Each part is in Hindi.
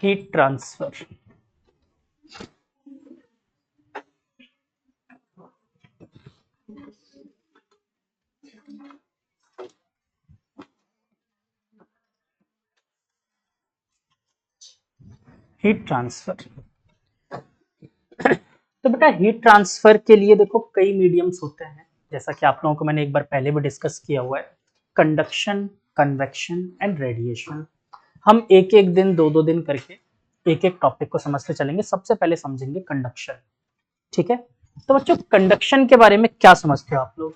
Heat transfer. Heat transfer. तो बेटा हीट ट्रांसफर के लिए देखो कई मीडियम्स होते हैं, जैसा कि आप लोगों को मैंने एक बार पहले भी डिस्कस किया हुआ है, कंडक्शन, कन्वेक्शन एंड रेडिएशन। हम एक एक दिन दो दो दिन करके एक एक टॉपिक को समझते चलेंगे। सबसे पहले समझेंगे कंडक्शन, ठीक है। तो बच्चों कंडक्शन के बारे में क्या समझते हो आप लोग?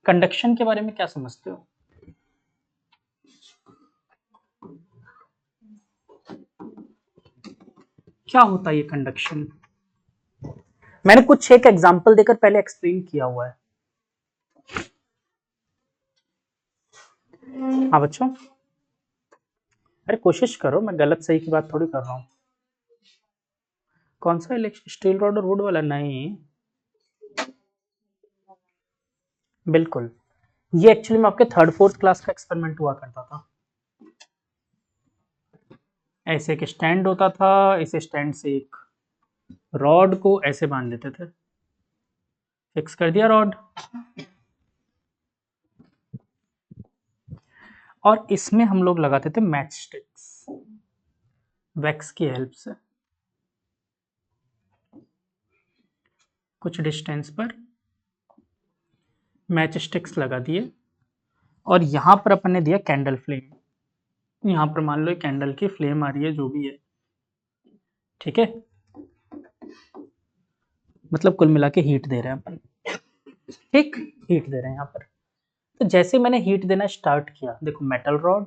कंडक्शन के बारे में क्या समझते हो? क्या होता है ये कंडक्शन? मैंने कुछ एक एग्जांपल देकर पहले एक्सप्लेन किया हुआ है। हाँ बच्चों, अरे कोशिश करो, मैं गलत सही की बात थोड़ी कर रहा हूँ। कौन सा स्टील रॉड और वुड वाला? नहीं, बिल्कुल ये एक्चुअली में आपके थर्ड फोर्थ क्लास का एक्सपेरिमेंट हुआ करता था। ऐसे एक स्टैंड होता था, इस स्टैंड से एक रॉड को ऐसे बांध लेते थे, फिक्स कर दिया रॉड, और इसमें हम लोग लगाते थे मैच स्टिक्स वैक्स की हेल्प से। कुछ डिस्टेंस पर मैच स्टिक्स लगा दिए और यहां पर अपन ने दिया कैंडल फ्लेम। यहां पर मान लो कैंडल की फ्लेम आ रही है, जो भी है, ठीक है। मतलब कुल मिला के हीट दे रहे हैं अपन, ठीक, हीट दे रहे हैं यहाँ पर। तो जैसे मैंने हीट देना स्टार्ट किया, देखो मेटल रॉड,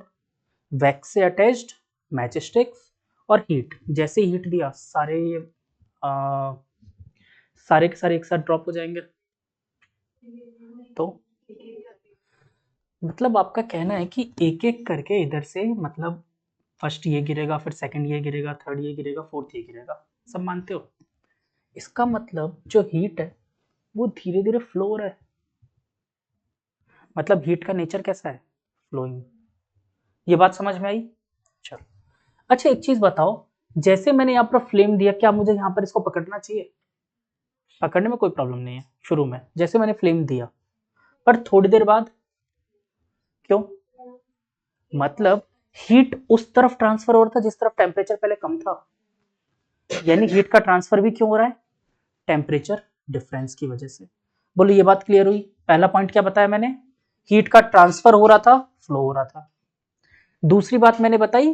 वैक्स से अटैच्ड, मैच स्टिक्स और हीट। जैसे हीट दिया सारे आ, सारे के सारे एक साथ ड्रॉप हो जाएंगे। तो मतलब आपका कहना है कि एक एक करके इधर से, मतलब फर्स्ट ये गिरेगा, फिर सेकंड ये गिरेगा, थर्ड ये गिरेगा, फोर्थ ये गिरेगा, सब मानते हो? इसका मतलब जो हीट है वो धीरे धीरे फ्लो हो रहा है। मतलब हीट का नेचर कैसा है? फ्लोइंग। ये बात समझ में आई? चलो, अच्छा एक चीज बताओ, जैसे मैंने यहाँ पर फ्लेम दिया, क्या मुझे यहाँ पर इसको पकड़ना चाहिए? पकड़ने में कोई प्रॉब्लम नहीं है शुरू में, जैसे मैंने फ्लेम दिया, पर थोड़ी देर बाद क्यों? मतलब हीट उस तरफ ट्रांसफर हो रहा था जिस तरफ टेम्परेचर पहले कम था, यानी हीट का ट्रांसफर भी क्यों हो रहा है? टेम्परेचर डिफरेंस की वजह से। बोलो ये बात क्लियर हुई? पहला पॉइंट क्या बताया मैंने? हीट का ट्रांसफर हो रहा था, फ्लो हो रहा था। दूसरी बात मैंने बताई,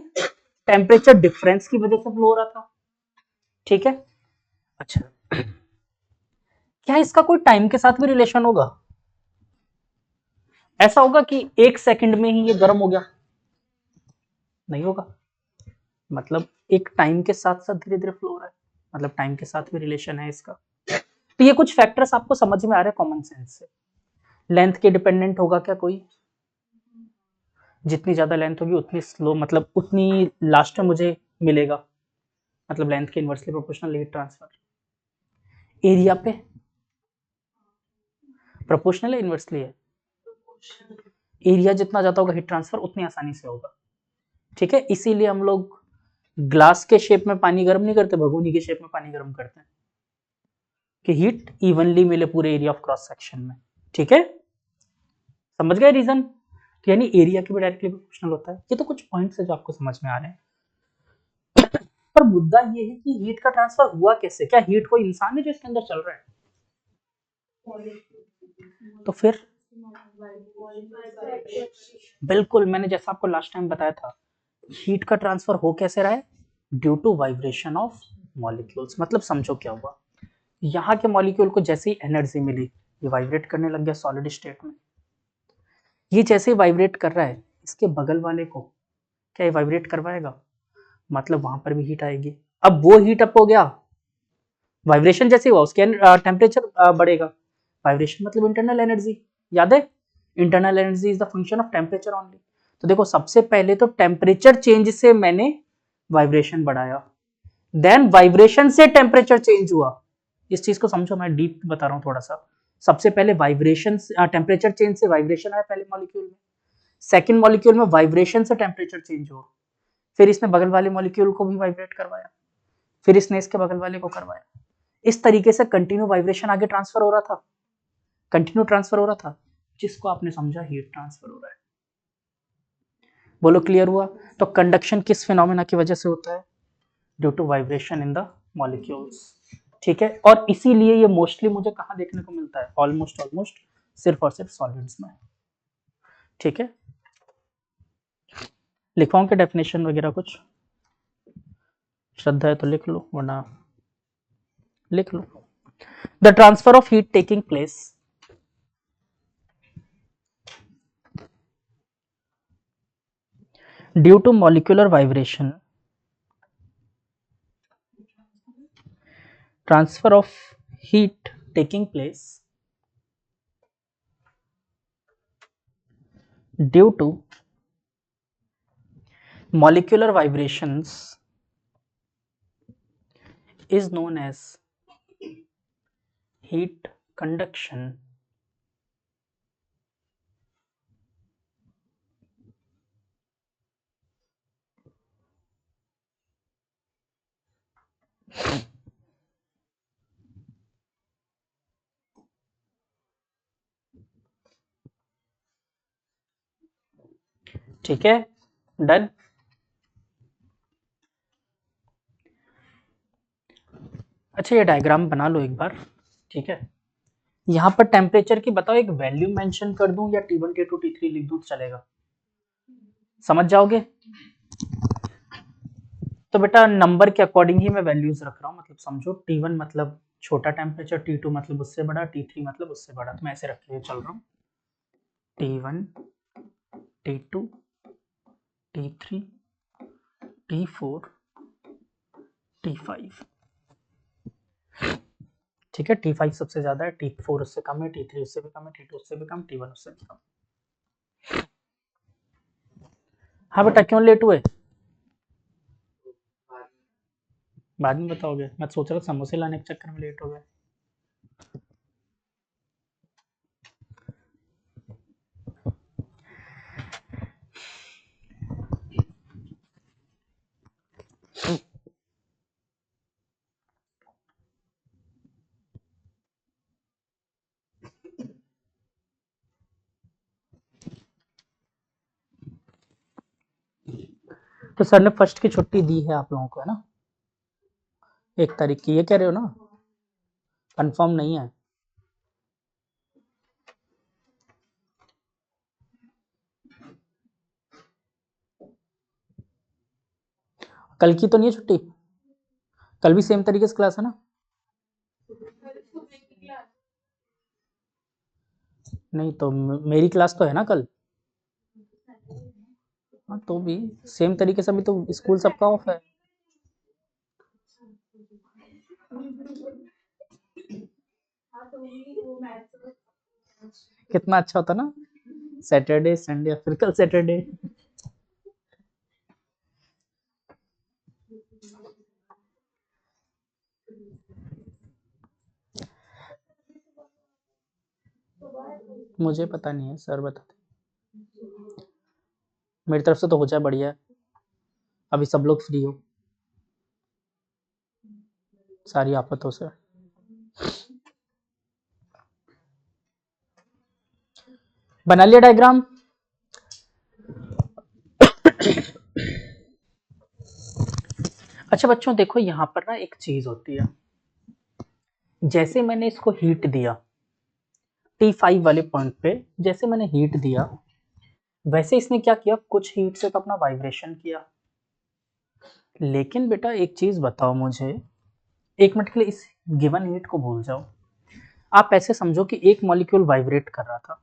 टेम्परेचर डिफरेंस की वजह से फ्लो हो रहा था, ठीक है। अच्छा, क्या इसका कोई टाइम के साथ भी रिलेशन होगा? ऐसा होगा कि एक सेकंड में ही ये गर्म हो गया? नहीं होगा। मतलब एक टाइम के साथ साथ धीरे धीरे फ्लो हो रहा है, मतलब टाइम के साथ भी रिलेशन है इसका। तो ये कुछ फैक्टर्स आपको समझ में आ रहे हैं कॉमन सेंस से। लेंथ के डिपेंडेंट होगा क्या कोई? जितनी ज्यादा लेंथ होगी उतनी स्लो, मतलब उतनी लास्ट में मुझे मिलेगा, मतलब लेंथ के inversely proportional heat transfer. Area पे प्रोपोर्शनल है, इनवर्सली है? एरिया जितना ज्यादा होगा हीट ट्रांसफर उतनी आसानी से होगा, ठीक है। इसीलिए हम लोग ग्लास के शेप में पानी गर्म नहीं करते, भगोनी के शेप में पानी गर्म करते हैं, कि हीट इवनली मिले पूरे एरिया ऑफ क्रॉस सेक्शन में, ठीक है। समझ गए रीजन? तो यानी एरिया की भी डायरेक्टली प्रोपोर्शनल होता है। ये तो कुछ पॉइंट्स है जो आपको समझ में आ रहे हैं, पर मुद्दा ये है कि हीट का ट्रांसफर हुआ कैसे? क्या हीट कोई इंसान है जो इसके अंदर चल रहा है? तो फिर बिल्कुल, मैंने जैसा आपको लास्ट टाइम बताया था, हीट का ट्रांसफर हो कैसे रहा है? Due to vibration of molecules. मतलब समझो क्या हुआ, यहाँ के मॉलिक्यूल को जैसे ही एनर्जी मिली, ये वाइब्रेट करने लग गया सॉलिड स्टेट में। ये जैसे ही वाइब्रेट कर रहा है, इसके बगल वाले को क्या ये वाइब्रेट करवाएगा? मतलब वहां पर भी हीट आएगी। अब वो हीट अप हो गया, वाइब्रेशन जैसे हुआ उसके टेम्परेचर बढ़ेगा। वाइब्रेशन मतलब इंटरनल एनर्जी, याद है? Internal energy is the function of temperature only. तो देखो सबसे पहले तो टेम्परेचर चेंज से मैंने वाइब्रेशन बढ़ाया, देन वाइब्रेशन से टेम्परेचर चेंज हुआ। इस चीज को समझो, मैं डीप बता रहा हूं थोड़ा सा। सबसे पहले वाइब्रेशन, टेम्परेचर चेंज से वाइब्रेशन आया पहले मॉलिक्यूल में, सेकंड मॉलिक्यूल में वाइब्रेशन से टेम्परेचर चेंज हुआ, फिर इसने बगल वाले मॉलिक्यूल को भी वाइब्रेट करवाया, फिर इसने इसके बगल वाले को करवाया। इस तरीके से कंटिन्यू वाइब्रेशन आगे ट्रांसफर हो रहा था, कंटिन्यू ट्रांसफर हो रहा था, जिसको आपने समझा हीट ट्रांसफर हो रहा है। बोलो क्लियर हुआ? तो कंडक्शन किस फिनोमेना की वजह से होता है? Due to vibration in the molecules. ठीक है, और इसीलिए ये मोस्टली मुझे कहाँ देखने को मिलता है? ऑलमोस्ट सिर्फ और सिर्फ सॉलिड्स में। ठीक है, लिखवाऊं के डेफिनेशन वगैरह कुछ? श्रद्धा है तो लिख लो, वरना लिख लो। The transfer of heat taking place due to molecular vibration, transfer of heat taking place due to molecular vibrations is known as heat conduction. ठीक है, डन। अच्छा, ये डायग्राम बना लो एक बार। ठीक है, यहाँ पर टेम्परेचर की बताओ एक वैल्यू मेंशन कर दूं या T1 T2 T3 लिख दूं, चलेगा? समझ जाओगे? तो बेटा नंबर के अकॉर्डिंग ही मैं वैल्यूज रख रहा हूँ, मतलब समझो T1 मतलब छोटा टेम्परेचर, T2 मतलब उससे बड़ा, T3 मतलब उससे बड़ा, तो मैं ऐसे रख के चल रहा हूँ। T1 T2 T3 T4 T5। ठीक है, T5 सबसे ज्यादा है, T4 उससे कम है, T3 उससे भी कम है, T2 उससे भी कम, T1 उससे भी कम। हाँ बेटा, क्यों लेट हुए? बाद में बताओगे? मैं सोच रहा था समोसे लाने के चक्कर में लेट हो गए। तो सर ने फर्स्ट की छुट्टी दी है आप लोगों को, है ना? 1 तारीख की, ये कह रहे हो ना? कंफर्म नहीं है? कल की तो नहीं है छुट्टी? कल भी सेम तरीके से क्लास है ना? नहीं तो मेरी क्लास तो है ना कल। हाँ, तो भी सेम तरीके से, अभी तो स्कूल सबका ऑफ है। कितना अच्छा होता ना, सैटरडे संडे, फिर कल सैटरडे। मुझे पता नहीं है, सर बताते। मेरी तरफ से तो हो जाए बढ़िया है, अभी सब लोग फ्री हो सारी आफतों से। बना लिया डायग्राम? अच्छा बच्चों देखो, यहाँ पर ना एक चीज होती है, जैसे मैंने इसको हीट दिया T5 वाले पॉइंट पे, जैसे मैंने हीट दिया, वैसे इसने क्या किया, कुछ हीट से तो अपना वाइब्रेशन किया। लेकिन बेटा एक चीज बताओ मुझे, 1 मिनट के लिए इस गिवन हीट को भूल जाओ। आप ऐसे समझो कि एक मॉलिक्यूल वाइब्रेट कर रहा था,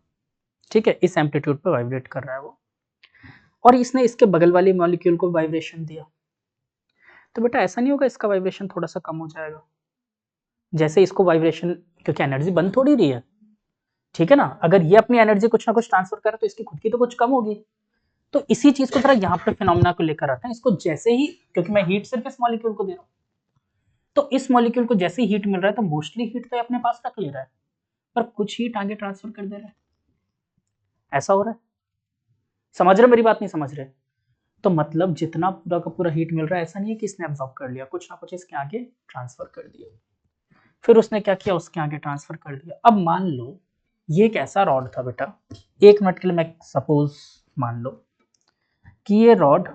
ठीक है, इस एम्पलीट्यूड पे वाइब्रेट कर रहा है वो, और इसने इसके बगल वाले मॉलिक्यूल को वाइब्रेशन दिया। तो बेटा ऐसा नहीं होगा इसका वाइब्रेशन थोड़ा सा कम हो जाएगा? जैसे इसको वाइब्रेशन, क्योंकि एनर्जी बन थोड़ी रही है, ठीक है ना? अगर ये अपनी एनर्जी कुछ ना कुछ ट्रांसफर करे तो इसकी खुद की तो कुछ कम होगी। तो इसी चीज को जरा यहाँ पे फिनोमेना को लेकर आते हैं, इसको जैसे ही, क्योंकि मैं हीट सिर्फ इस मॉलिक्यूल को दे रहा हूँ, तो इस मॉलिक्यूल को जैसे ही हीट मिल रहा है तो मोस्टली हीट तो अपने पास रख ले रहा है, पर कुछ हीट आगे ट्रांसफर कर दे रहा है। ऐसा हो रहा है? समझ रहे मेरी बात, नहीं समझ रहे? तो मतलब जितना पूरा का पूरा हीट मिल रहा है, ऐसा नहीं है कि इसने एब्जॉर्ब कर लिया, कुछ ना कुछ इसके आगे ट्रांसफर कर दिया। फिर उसने क्या किया, उसके आगे ट्रांसफर कर दिया। अब मान लो ये एक ऐसा रॉड था बेटा, 1 मिनट के लिए मैं सपोज मान लो कि ये रॉड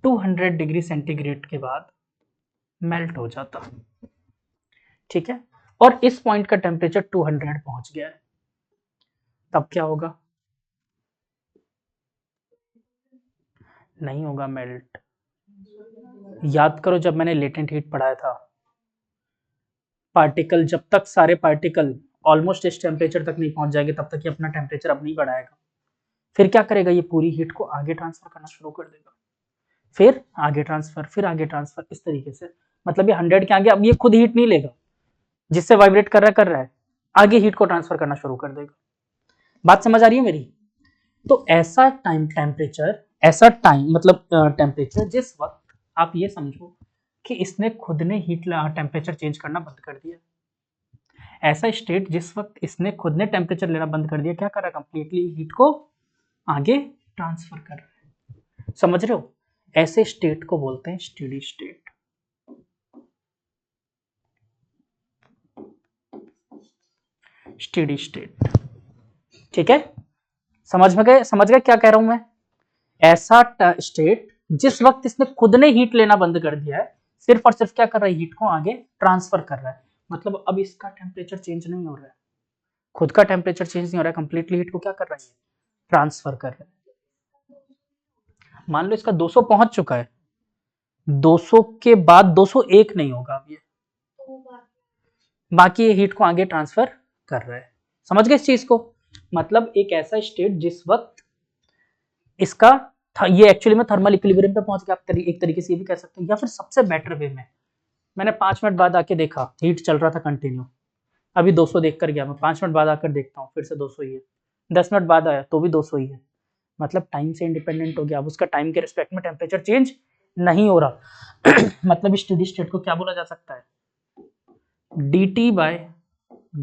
200 डिग्री सेंटीग्रेड के बाद मेल्ट हो जाता, ठीक है, और इस पॉइंट का टेम्परेचर 200 पहुंच गया है, तब क्या होगा? नहीं होगा मेल्ट। याद करो जब मैंने लेटेंट हीट पढ़ाया था, पार्टिकल जब तक सारे पार्टिकल ऑलमोस्ट इस टेम्परेचर तक नहीं पहुंच जाएंगे तब तक ये अपना टेम्परेचर अब नहीं बढ़ाएगा। फिर क्या करेगा, ये पूरी हीट को आगे ट्रांसफर करना शुरू कर देगा, फिर आगे ट्रांसफर, फिर आगे ट्रांसफर, इस तरीके से। मतलब ये 100 के आगे अब ये खुद हीट नहीं लेगा, जिससे वाइब्रेट कर रहा है, आगे हीट को ट्रांसफर करना शुरू कर देगा। बात समझ आ रही है मेरी? तो ऐसा टाइम टेम्परेचर, ऐसा टाइम मतलब टेम्परेचर जिस वक्त आप ये समझो कि इसने खुद ने हीट टेम्परेचर चेंज करना बंद कर दिया, ऐसा स्टेट जिस वक्त इसने खुद ने टेम्परेचर लेना बंद कर दिया, क्या कर रहा है, कंप्लीटली हीट को आगे ट्रांसफर कर रहा है। समझ रहे हो? ऐसे स्टेट को बोलते हैं स्टेडी स्टेट। स्टेडी स्टेट, ठीक है? समझ गए क्या कह रहा हूं मैं? ऐसा स्टेट जिस वक्त इसने खुद ने हीट लेना बंद कर दिया है, सिर्फ और सिर्फ क्या कर रहा है, हीट को आगे ट्रांसफर कर रहा है। मतलब अब इसका टेम्परेचर चेंज नहीं हो रहा है, खुद का टेम्परेचर चेंज नहीं हो रहा है, कंप्लीटली हीट को क्या कर रहा है, ट्रांसफर कर रहा है। मान लो इसका 200 पहुंच चुका है, 200 के बाद 201 नहीं होगा अब ये, बाकी ये हीट को आगे ट्रांसफर कर रहा है। समझ गए इस चीज को? मतलब एक ऐसा स्टेट जिस वक्त इसका ये एक्चुअली में थर्मल इक्विलिब्रियम पे पहुंच गया, आप एक तरीके से ये भी कह सकते हैं, या फिर सबसे बेटर वे में, मैंने 5 मिनट बाद आके देखा हीट चल रहा था कंटिन्यू, अभी 200 देख कर गया, मैं 5 मिनट बाद आकर देखता हूँ फिर से 200 ही है, 10 मिनट बाद आया तो भी 200 ही है। मतलब टाइम से इंडिपेंडेंट हो गया, अब उसका टाइम के रिस्पेक्ट में टेम्परेचर चेंज नहीं हो रहा। मतलब स्टेडी स्टेट को क्या बोला जा सकता है, dt by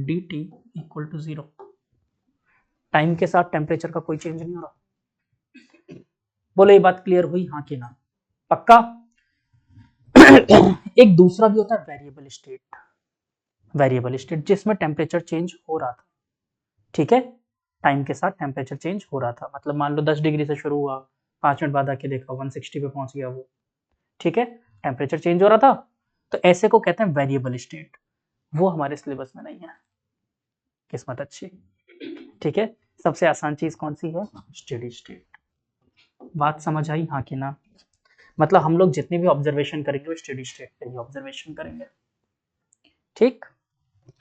dt equal to 0। Time के साथ टेम्परेचर का कोई चेंज नहीं हो रहा। बोलो ये बात क्लियर हुई, हाँ कि ना? पक्का? एक दूसरा भी होता है वेरिएबल स्टेट, वेरिएबल स्टेट जिसमें टेम्परेचर चेंज हो रहा था, ठीक है, टाइम के साथ टेम्परेचर चेंज हो रहा था। मतलब मान लो 10 डिग्री से शुरू हुआ, 5 मिनट बाद आके देखा 160 पे पहुंच गया वो, ठीक है, टेम्परेचर चेंज हो रहा था। तो ऐसे को कहते हैं वेरिएबल स्टेट। वो हमारे सिलेबस में नहीं है, किस्मत अच्छी, ठीक है। सबसे आसान चीज कौन सी है, स्टेडी स्टेट। बात समझ आई, हाँ कि ना? मतलब हम लोग जितनी भी ऑब्जर्वेशन करेंगे वो स्टेडी स्टेट पे ही ऑब्जर्वेशन करेंगे, ठीक,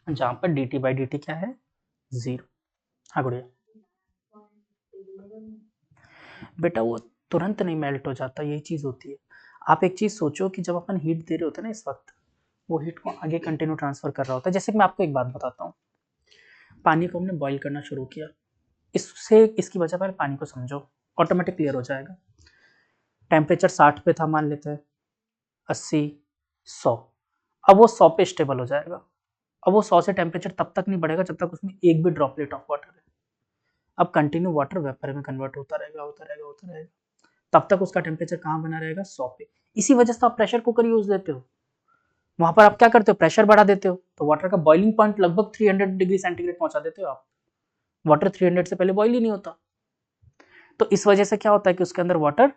जहां पर dt बाई dt क्या है, 0। हाँ गुड़िया, बेटा वो तुरंत नहीं मेल्ट हो जाता, यही चीज होती है। आप एक चीज सोचो कि जब अपन हीट दे रहे होते हैं ना इस वक्त, वो हीट को आगे कंटिन्यू ट्रांसफर कर रहा होता है। जैसे कि मैं आपको एक बात बताता हूँ, पानी को हमने बॉईल करना शुरू किया, इससे इसकी वजह पर पानी को समझो, ऑटोमेटिक क्लियर हो जाएगा। टेम्परेचर 60 पे था मान लेते हैं, 80, 100, अब वो 100 पे स्टेबल हो जाएगा। अब वो 100 से टेम्परेचर तब तक नहीं बढ़ेगा जब तक उसमें एक भी ड्रॉपलेट ऑफ वाटर है। अब कंटिन्यू वाटर वेपर में कन्वर्ट होता रहेगा, होता रहेगा, होता रहेगा, तब तक उसका टेम्परेचर कहाँ बना रहेगा, 100 पे। इसी वजह से आप प्रेशर कुकर यूज लेते हो, वहां पर आप क्या करते हो, प्रेशर बढ़ा देते हो, तो वाटर का बॉइलिंग पॉइंट लगभग 300 डिग्री सेंटीग्रेड पहुंचा देते हो आप। वाटर 300 से पहले बॉइल ही नहीं होता, तो इस वजह से क्या होता है कि उसके अंदर वाटर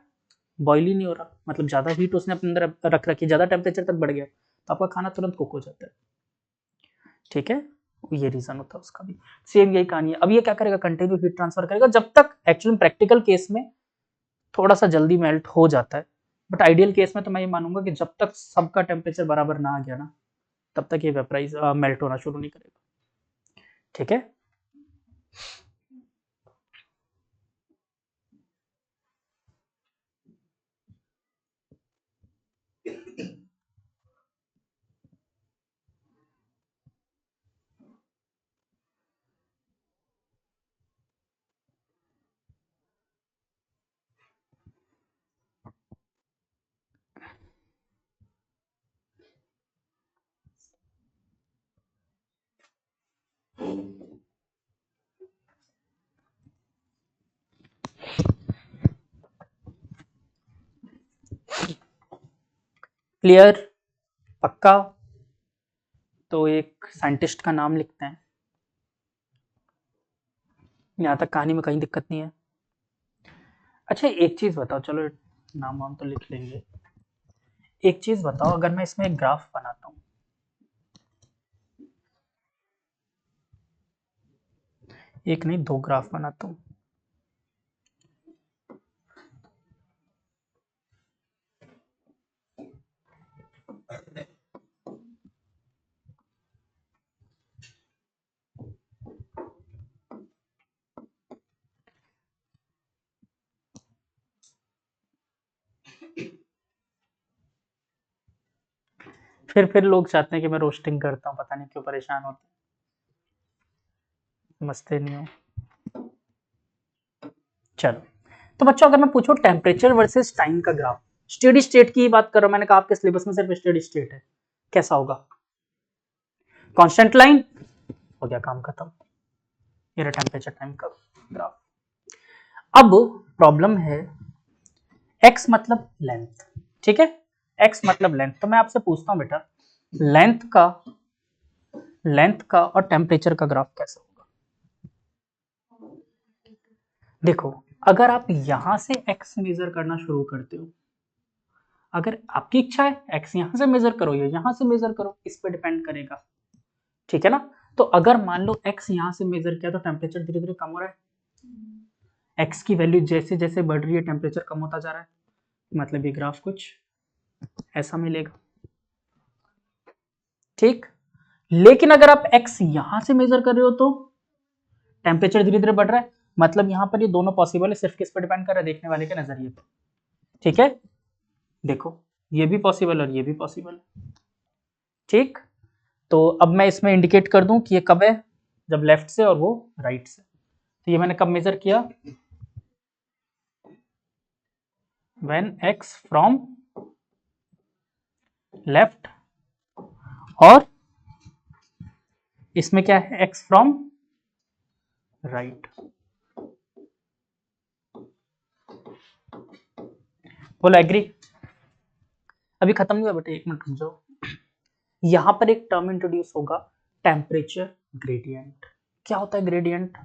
बॉइल ही नहीं हो रहा, मतलब ज्यादा हीट उसने अपने अंदर रख रखी, ज्यादा टेम्परेचर तक बढ़ गया, तो आपका खाना तुरंत कुक हो जाता है, ठीक है। ये रीजन होता है उसका भी, सेम यही कहानी है। अब ये क्या करेगा, कंटिन्यू हीट ट्रांसफर करेगा, जब तक एक्चुअली प्रैक्टिकल केस में थोड़ा सा जल्दी मेल्ट हो जाता है, बट आइडियल केस में तो मैं ये मानूंगा कि जब तक सबका टेम्परेचर बराबर ना आ गया ना, तब तक ये वेपराइज मेल्ट होना शुरू नहीं करेगा, ठीक है। क्लियर? पक्का? तो एक साइंटिस्ट का नाम लिखते हैं, यहाँ तक कहानी में कहीं दिक्कत नहीं है। अच्छा एक चीज बताओ, चलो नाम वाम तो लिख लेंगे। एक चीज बताओ, अगर मैं इसमें एक ग्राफ बनाता हूँ, एक नहीं दो ग्राफ बनाता हूँ, फिर लोग चाहते हैं कि मैं रोस्टिंग करता हूँ, पता नहीं क्यों परेशान होते हैं, समझते नहीं हो। चलो, तो बच्चों अगर मैं पूछूं टेम्परेचर वर्सेस टाइम का ग्राफ, स्टेडी स्टेट की बात करो, मैंने कहा आपके सिलेबस में सिर्फ स्टेडी स्टेट है, कैसा होगा? कांस्टेंट लाइन, हो गया काम खत्म, ये रहा टेम्परेचर टाइम का ग्राफ। अब प्रॉब्लम है, x मतलब लेंथ, ठीक है, x मतलब लेंथ, तो मैं आपसे पूछता हूं बेटा, लेंथ का और टेम्परेचर का ग्राफ कैसा होगा? देखो, अगर आप यहां से x मेजर करना शुरू करते हो, अगर आपकी इच्छा है x यहां से मेजर करो या यहां से मेजर करो, इस पे डिपेंड करेगा, ठीक है ना। तो अगर मान लो x यहां से मेजर किया तो टेम्परेचर धीरे धीरे कम हो रहा है, x की वैल्यू जैसे जैसे बढ़ रही है टेम्परेचर कम होता जा रहा है, मतलब ये ग्राफ कुछ ऐसा मिलेगा, ठीक। लेकिन अगर आप x यहां से मेजर कर रहे हो तो टेम्परेचर धीरे धीरे बढ़ रहा है, मतलब यहां पर ये दोनों पॉसिबल है, सिर्फ किस पर डिपेंड कर रहा है, देखने वाले के नजरिए पे, ठीक है। देखो, ये भी पॉसिबल और ये भी पॉसिबल है, ठीक। तो अब मैं इसमें इंडिकेट कर दूं कि ये कब है, जब लेफ्ट से और वो राइट से, तो ये मैंने कब मेजर किया, व्हेन x फ्रॉम लेफ्ट, और इसमें क्या है, x फ्रॉम राइट। बोलो एग्री? अभी खत्म नहीं हुआ बेटा, एक मिनट रुक जाओ, यहां पर एक टर्म इंट्रोड्यूस होगा, टेम्परेचर ग्रेडियंट। क्या होता है ग्रेडियंट?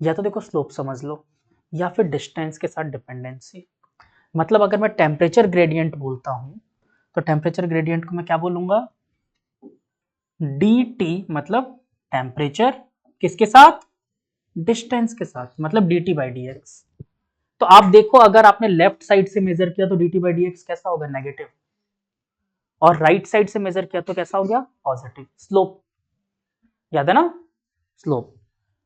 या तो देखो स्लोप समझ लो, या फिर डिस्टेंस के साथ डिपेंडेंसी। मतलब अगर मैं टेम्परेचर ग्रेडियंट बोलता हूं, तो टेम्परेचर ग्रेडियंट को मैं क्या बोलूंगा, डी टी, मतलब टेम्परेचर किसके साथ, डिस्टेंस के साथ, मतलब D T by D x. तो आप देखो, अगर आपने लेफ्ट साइड से मेजर किया तो D T by D x कैसा होगा, नेगेटिव, और राइट साइड से मेजर किया तो कैसा हो गया, पॉजिटिव। स्लोप याद है ना, स्लोप।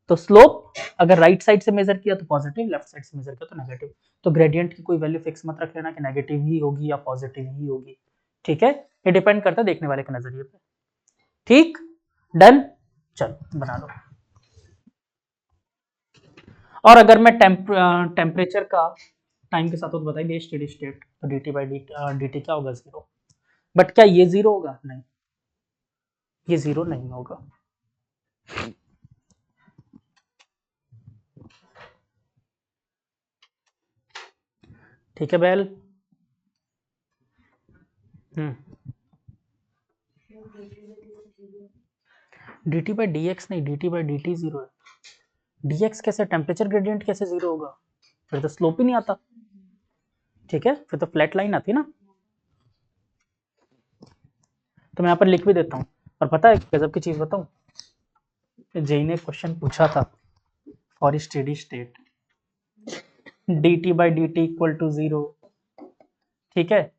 तो स्लोप अगर राइट साइड से मेजर किया तो पॉजिटिव, लेफ्ट साइड से मेजर किया तो नेगेटिव। तो ग्रेडियंट की कोई वैल्यू फिक्स मत रख लेना कि नेगेटिव ही होगी या पॉजिटिव ही होगी, ठीक है, ये डिपेंड करता है देखने वाले के नजरिए पे, ठीक। डन, चलो बना लो। और अगर मैं टेम्परेचर का टाइम के साथ तो बताइए स्टेडी स्टेट, तो D T by D T क्या होगा, जीरो। बट क्या ये जीरो होगा, नहीं, ये जीरो नहीं होगा, ठीक है बैल। D T by D X नहीं, D T by D T zero है, डी एक्स कैसे, टेम्परेचर ग्रेडियंट कैसे जीरो होगा, फिर तो स्लोप ही नहीं आता, ठीक है, फिर तो फ्लैट लाइन आती ना। तो मैं यहाँ पर लिख भी देता हूँ, और पता है गजब की चीज बताऊँ, जेई ने क्वेश्चन पूछा था for steady state, d T by D T equal to zero, ठीक है।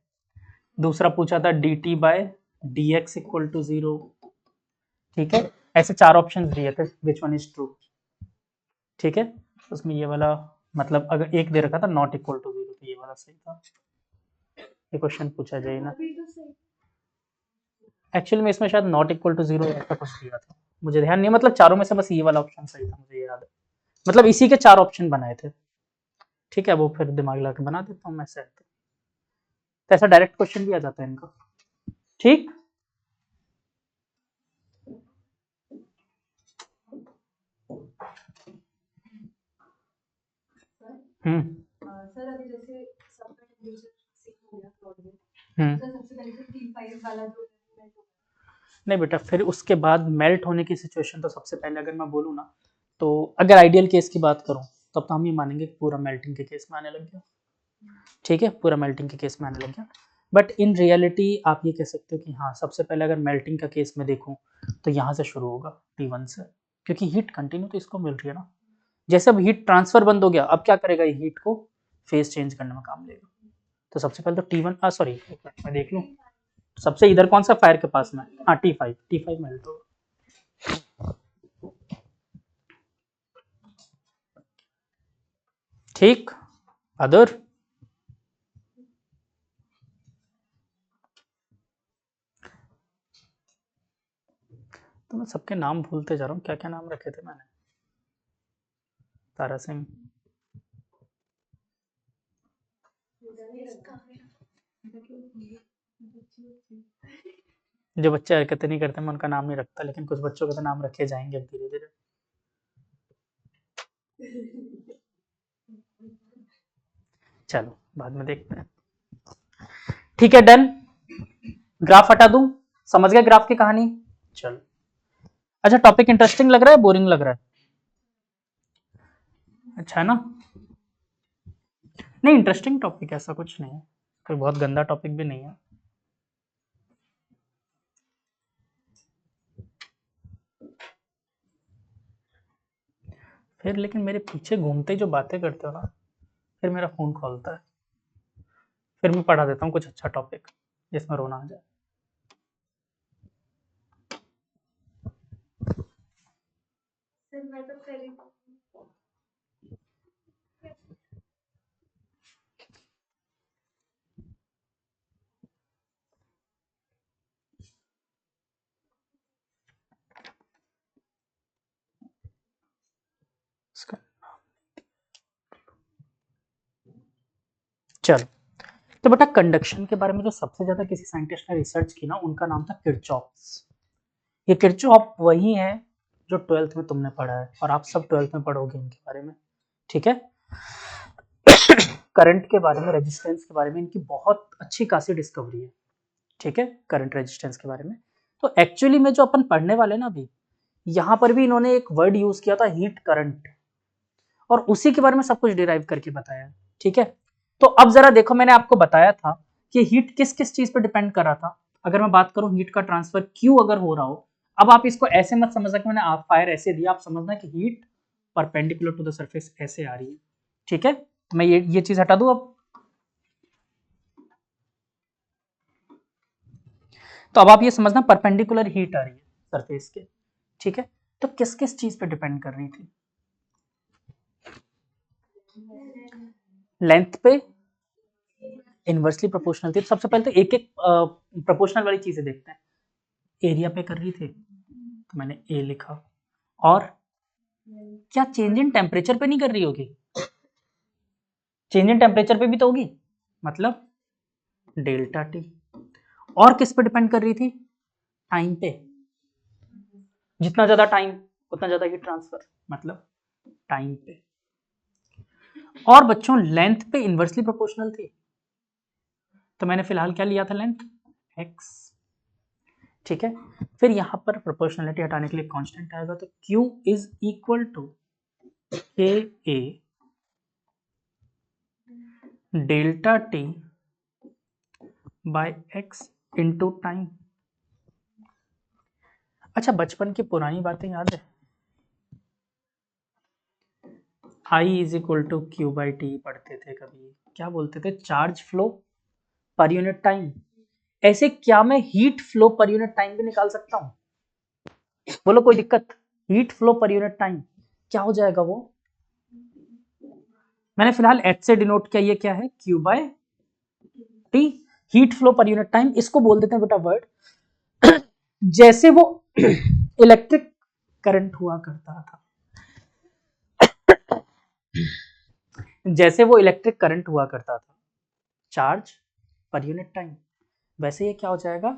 दूसरा पूछा था d T by d x equal to zero, ठीक है। ऐसे चार ऑप्शंस दिए थे, विच वन इज ट्रू, ठीक है। उसमें ये वाला, मतलब अगर एक दे रखा था नॉट इक्वल टू जीरो, तो ये वाला सही था, ये क्वेश्चन पूछा जाए ना। एक्चुअली में इसमें शायद नॉट इक्वल टू जीरो ऐसा कुछ दिया था, मुझे ध्यान नहीं, मतलब चारों में से बस ये वाला ऑप्शन सही था, मुझे याद है, मतलब इसी के चार ऑप्शन बनाए थे, ठीक है। वो फिर दिमाग लगा के बना देता हूँ मैं सेट, तो ऐसा डायरेक्ट क्वेश्चन भी आ जाता है इनका, ठीक। हम्म, नहीं बेटा, फिर उसके बाद मेल्ट होने की सिचुएशन तो सबसे पहले अगर मैं बोलूँ ना, तो अगर आइडियल केस की बात करूँ तब तो हम ये मानेंगे कि पूरा मेल्टिंग के केस में आने लग गया। ठीक है, पूरा मेल्टिंग के केस में आने लग गया। बट इन रियलिटी आप ये कह सकते हो कि हाँ, सबसे पहले अगर मेल्टिंग का केस में देखूँ तो यहाँ से शुरू होगा T1 से, क्योंकि हीट कंटिन्यू तो इसको मिल रही है ना। जैसे अब हीट ट्रांसफर बंद हो गया, अब क्या करेगा, ये हीट को फेज चेंज करने में काम लेगा। तो सबसे पहले तो T1 सॉरी मैं देख लूँ सबसे इधर कौन सा फायर के पास में, हाँ T5 मेल्ट होगा। ठीक, अदर तो मैं सबके नाम भूलते जा रहा हूँ, क्या क्या नाम रखे थे मैंने। तारा सिंह, जो बच्चे हरकतें नहीं करते मैं उनका नाम नहीं रखता, लेकिन कुछ बच्चों के तो नाम रखे जाएंगे अब धीरे धीरे। चलो बाद में देखते हैं। ठीक है, डन। ग्राफ हटा दूं, समझ गया ग्राफ की कहानी। चलो, अच्छा टॉपिक इंटरेस्टिंग लग रहा है, बोरिंग लग रहा है? अच्छा है ना? नहीं, इंटरेस्टिंग टॉपिक, ऐसा कुछ नहीं है, कोई बहुत गंदा टॉपिक भी नहीं है। फिर लेकिन मेरे पीछे घूमते ही जो बातें करते हो ना, फिर मेरा फोन खोलता है, फिर मैं पढ़ा देता हूँ कुछ अच्छा टॉपिक जिसमें रोना आ जाए। इसका चलो, तो बेटा कंडक्शन के बारे में जो सबसे ज्यादा किसी साइंटिस्ट ने रिसर्च की ना, उनका नाम था किरचॉफ। ये किरचॉफ वही है जो 12th में तुमने पढ़ा है, और आप सब 12th में पढ़ोगे इनके बारे में। ठीक है, करंट के बारे में, रेजिस्टेंस के बारे में इनकी बहुत अच्छी खासी डिस्कवरी है। ठीक है, करंट रेजिस्टेंस के बारे में। तो एक्चुअली में जो अपन पढ़ने वाले ना अभी, यहाँ पर भी इन्होंने एक वर्ड यूज किया था, हीट करंट, और उसी के बारे में सब कुछ डिराइव करके बताया। ठीक है, तो अब जरा देखो, मैंने आपको बताया था कि हीट किस किस चीज पर डिपेंड कर रहा था। अगर मैं बात करूं हीट का ट्रांसफर क्यों अगर हो रहा हो, अब आप इसको ऐसे मत समझना कि मैंने आप फायर ऐसे दिया, आप समझना कि heat perpendicular to the surface ऐसे आ रही है। ठीक है, तो मैं ये चीज हटा दूं अब। तो अब आप ये समझना परपेंडिकुलर हीट आ रही है सरफेस के। ठीक है, तो किस किस चीज पे डिपेंड कर रही थी? लेंथ पे इनवर्सली प्रोपोर्शनल थी। सबसे पहले तो एक एक प्रोपोर्शनल वाली चीजें देखते हैं। एरिया पे कर रही थी तो मैंने ए लिखा, और क्या चेंज इन टेम्परेचर पे नहीं कर रही होगी? चेंज इन टेम्परेचर पे भी तो होगी, मतलब डेल्टा टी। और किस पे डिपेंड कर रही थी? टाइम पे। जितना ज्यादा टाइम उतना ज्यादा हीट ट्रांसफर, मतलब टाइम पे। और बच्चों लेंथ पे इनवर्सली प्रोपोर्शनल थी, तो मैंने फिलहाल क्या लिया था, लेंथ x। ठीक है, फिर यहां पर प्रोपोर्शनलिटी हटाने के लिए कांस्टेंट आएगा, तो q is equal to K A delta T by x into time. अच्छा, बचपन की पुरानी बातें याद है? I is equal to Q by T पढ़ते थे कभी, क्या बोलते थे, charge flow per unit time. ऐसे क्या मैं heat flow per unit time भी निकाल सकता हूं? बोलो कोई दिक्कत? Heat flow per unit time क्या हो जाएगा वो? मैंने फिलहाल एच से डिनोट किया, ये क्या है, Q by T, heat flow per unit time. इसको बोल देते हैं बेटा वर्ड, जैसे वो इलेक्ट्रिक करंट हुआ करता था, जैसे वो इलेक्ट्रिक करंट हुआ करता था, चार्ज पर यूनिट टाइम, वैसे ये क्या हो जाएगा,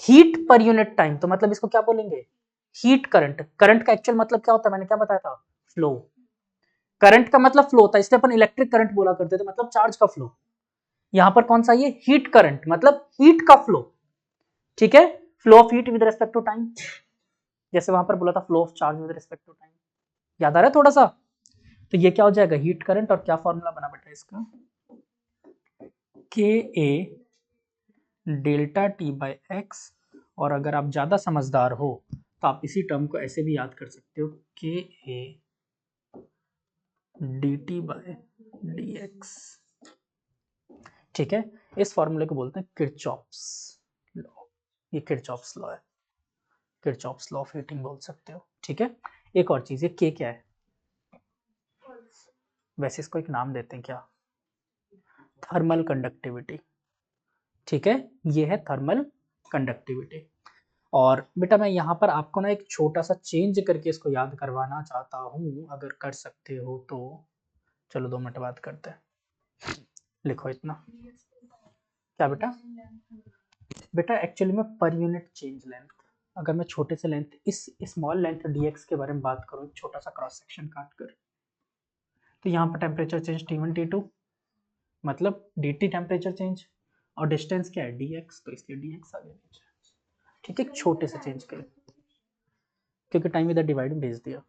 हीट पर यूनिट टाइम। तो मतलब इसको क्या बोलेंगे, हीट करंट। करंट का एक्चुअल मतलब क्या होता है, मैंने क्या बताया था, फ्लो। करंट का मतलब फ्लो होता है, इसलिए अपन इलेक्ट्रिक करंट बोला करते थे, मतलब चार्ज का फ्लो। यहां पर कौन सा ये हीट करंट, मतलब हीट का फ्लो, ठीक है, flow of heat with respect to time, जैसे वहां पर बोला था flow of charge with respect to time, याद आ रहा है थोड़ा सा। तो ये क्या हो जाएगा, हीट करंट, और क्या फॉर्मूला बना बेटा इसका, के A delta T by x, और अगर आप ज्यादा समझदार हो तो आप इसी टर्म को ऐसे भी याद कर सकते हो, के A D T by D x, ठीक है। इस फॉर्मूले को बोलते हैं किरचॉफ्स लॉ, ये किरचॉफ्स लॉ है, किरचॉफ्स लॉ ऑफ हीटिंग बोल सकते हो, ठीक है। एक और चीज, ये के क्या है, वैसे इसको एक नाम देते हैं क्या, थर्मल कंडक्टिविटी, ठीक है, ये है थर्मल कंडक्टिविटी। और बेटा मैं यहाँ पर आपको ना एक छोटा सा चेंज करके इसको याद करवाना चाहता हूँ, अगर कर सकते हो तो चलो 2 मिनट बात करते हैं। लिखो इतना, क्या बेटा, बेटा एक्चुअली में पर यूनिट चेंज लेंथ, अगर मैं छोटे से लेंथ, इस स्मॉल लेंथ dx के बारे में बात करूँ, एक छोटा सा क्रॉस सेक्शन काट कर, तो यहाँ पर टेम्परेचर चेंज T1 T2, मतलब dt टेम्परेचर चेंज, और डिस्टेंस क्या है dx, तो इसलिए dx आ गया, ठीक है, छोटे से चेंज के लिए, क्योंकि टाइम इधर डिवाइड में भेज दिया,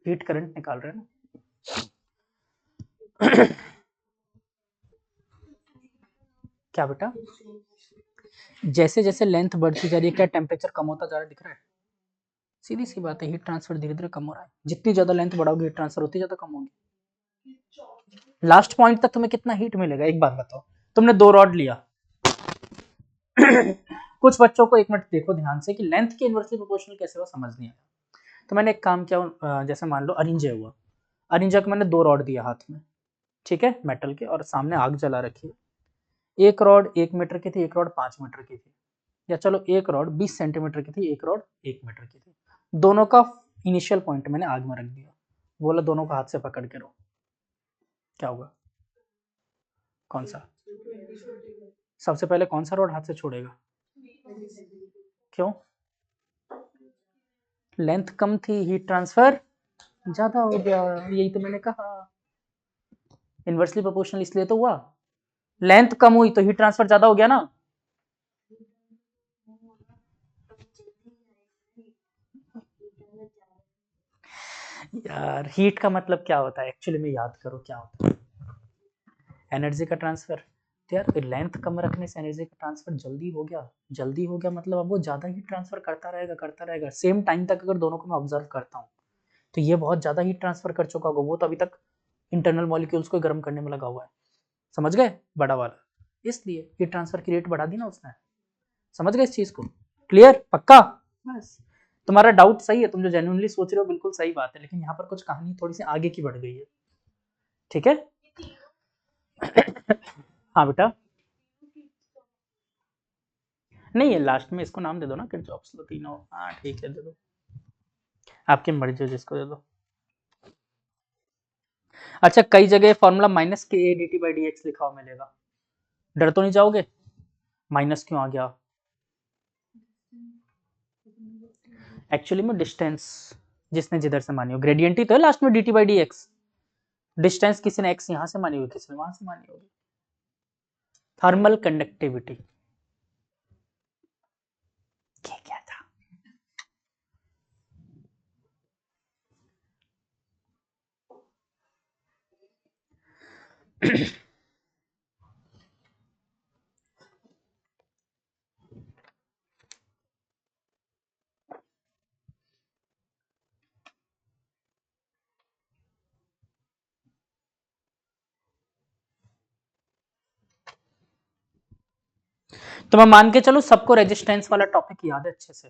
हीट करंट निकाल रहे हैं ना। क्या बेटा, जैसे जैसे लेंथ बढ़ती जा रही है क्या टेम्परेचर कम होता जा रहा है, दिख रहा है, सीधी सी बात है, हीट ट्रांसफर धीरे धीरे कम हो रहा है, जितनी ज्यादा लेंथ बढ़ाओगे हीट ट्रांसफर उतनी ज्यादा कम होगी, लास्ट पॉइंट तक तुम्हें कितना हीट मिलेगा, एक बात बताओ, तुमने 2 रॉड लिया, कुछ बच्चों को, एक मिनट देखो ध्यान से कि लेंथ के इनवर्सली प्रोपोर्शनल कैसे हुआ समझ नहीं आया, तो मैंने एक काम किया, जैसे मान लो अरिंजा हुआ, अरिंजा को मैंने 2 रॉड दिया हाथ में, ठीक है, मेटल के, और सामने आग जला रखी है, एक रॉड 1 मीटर की थी, एक रॉड 5 मीटर की थी, या चलो एक रॉड 20 सेंटीमीटर की थी, एक रॉड 1 मीटर की थी, दोनों का इनिशियल पॉइंट मैंने आग में रख दिया, बोला दोनों का हाथ से पकड़ के रहो, क्या होगा, कौन सा, सबसे पहले कौन सा रॉड हाथ से छोड़ेगा, क्यों, लेंथ कम थी, हीट ट्रांसफर ज्यादा हो गया, यही तो मैंने कहा, इनवर्सली प्रोपोर्शनल इसलिए तो हुआ, लेंथ कम हुई तो हीट ट्रांसफर ज्यादा हो गया ना, यार हीट का मतलब क्या होता है एक्चुअली में, याद करो क्या होता है, एनर्जी का ट्रांसफर, तो यार लेंथ कम रखने से एनर्जी का ट्रांसफर जल्दी हो गया, जल्दी हो गया मतलब अब वो ज्यादा हीट ट्रांसफर करता रहेगा सेम टाइम तक, अगर दोनों को मैं ऑब्जर्व करता हूँ तो ये बहुत ज्यादा हीट ट्रांसफर कर चुका होगा, वो तो अभी तक इंटरनल मॉलिक्यूल्स को गर्म करने में लगा हुआ है, समझ गए बड़ा वाला, इसलिए हीट ट्रांसफर की रेट बढ़ा दी ना उसने, समझ गए इस चीज को, क्लियर पक्का, बस तुम्हारा डाउट सही है, तुम जो जेन्युइनली सोच रहे हो बिल्कुल सही बात है, लेकिन यहाँ पर कुछ कहानी थोड़ी सी आगे की बढ़ गई है, ठीक है। हाँ बेटा, नहीं है लास्ट में, इसको नाम दे दो ना किरचॉफ्स लॉ तीनों, हाँ ठीक है दे दो, आपकी मर्जी हो जिसको दे दो। अच्छा कई जगह फॉर्मूला माइनस के A D T by D x लिखा हुआ मिलेगा, डर तो नहीं जाओगे, माइनस क्यों आ गया, एक्चुअली में डिस्टेंस जिसने जिधर से मानी हो, ग्रेडियंट ही तो है लास्ट में D T by D x, distance किसी ने एक्स यहां से मानी होगी, किसी ने वहां से मानी होगी, थर्मल कंडक्टिविटी, क्या था, तो मैं मान के चलो सबको रेजिस्टेंस वाला टॉपिक याद है अच्छे से,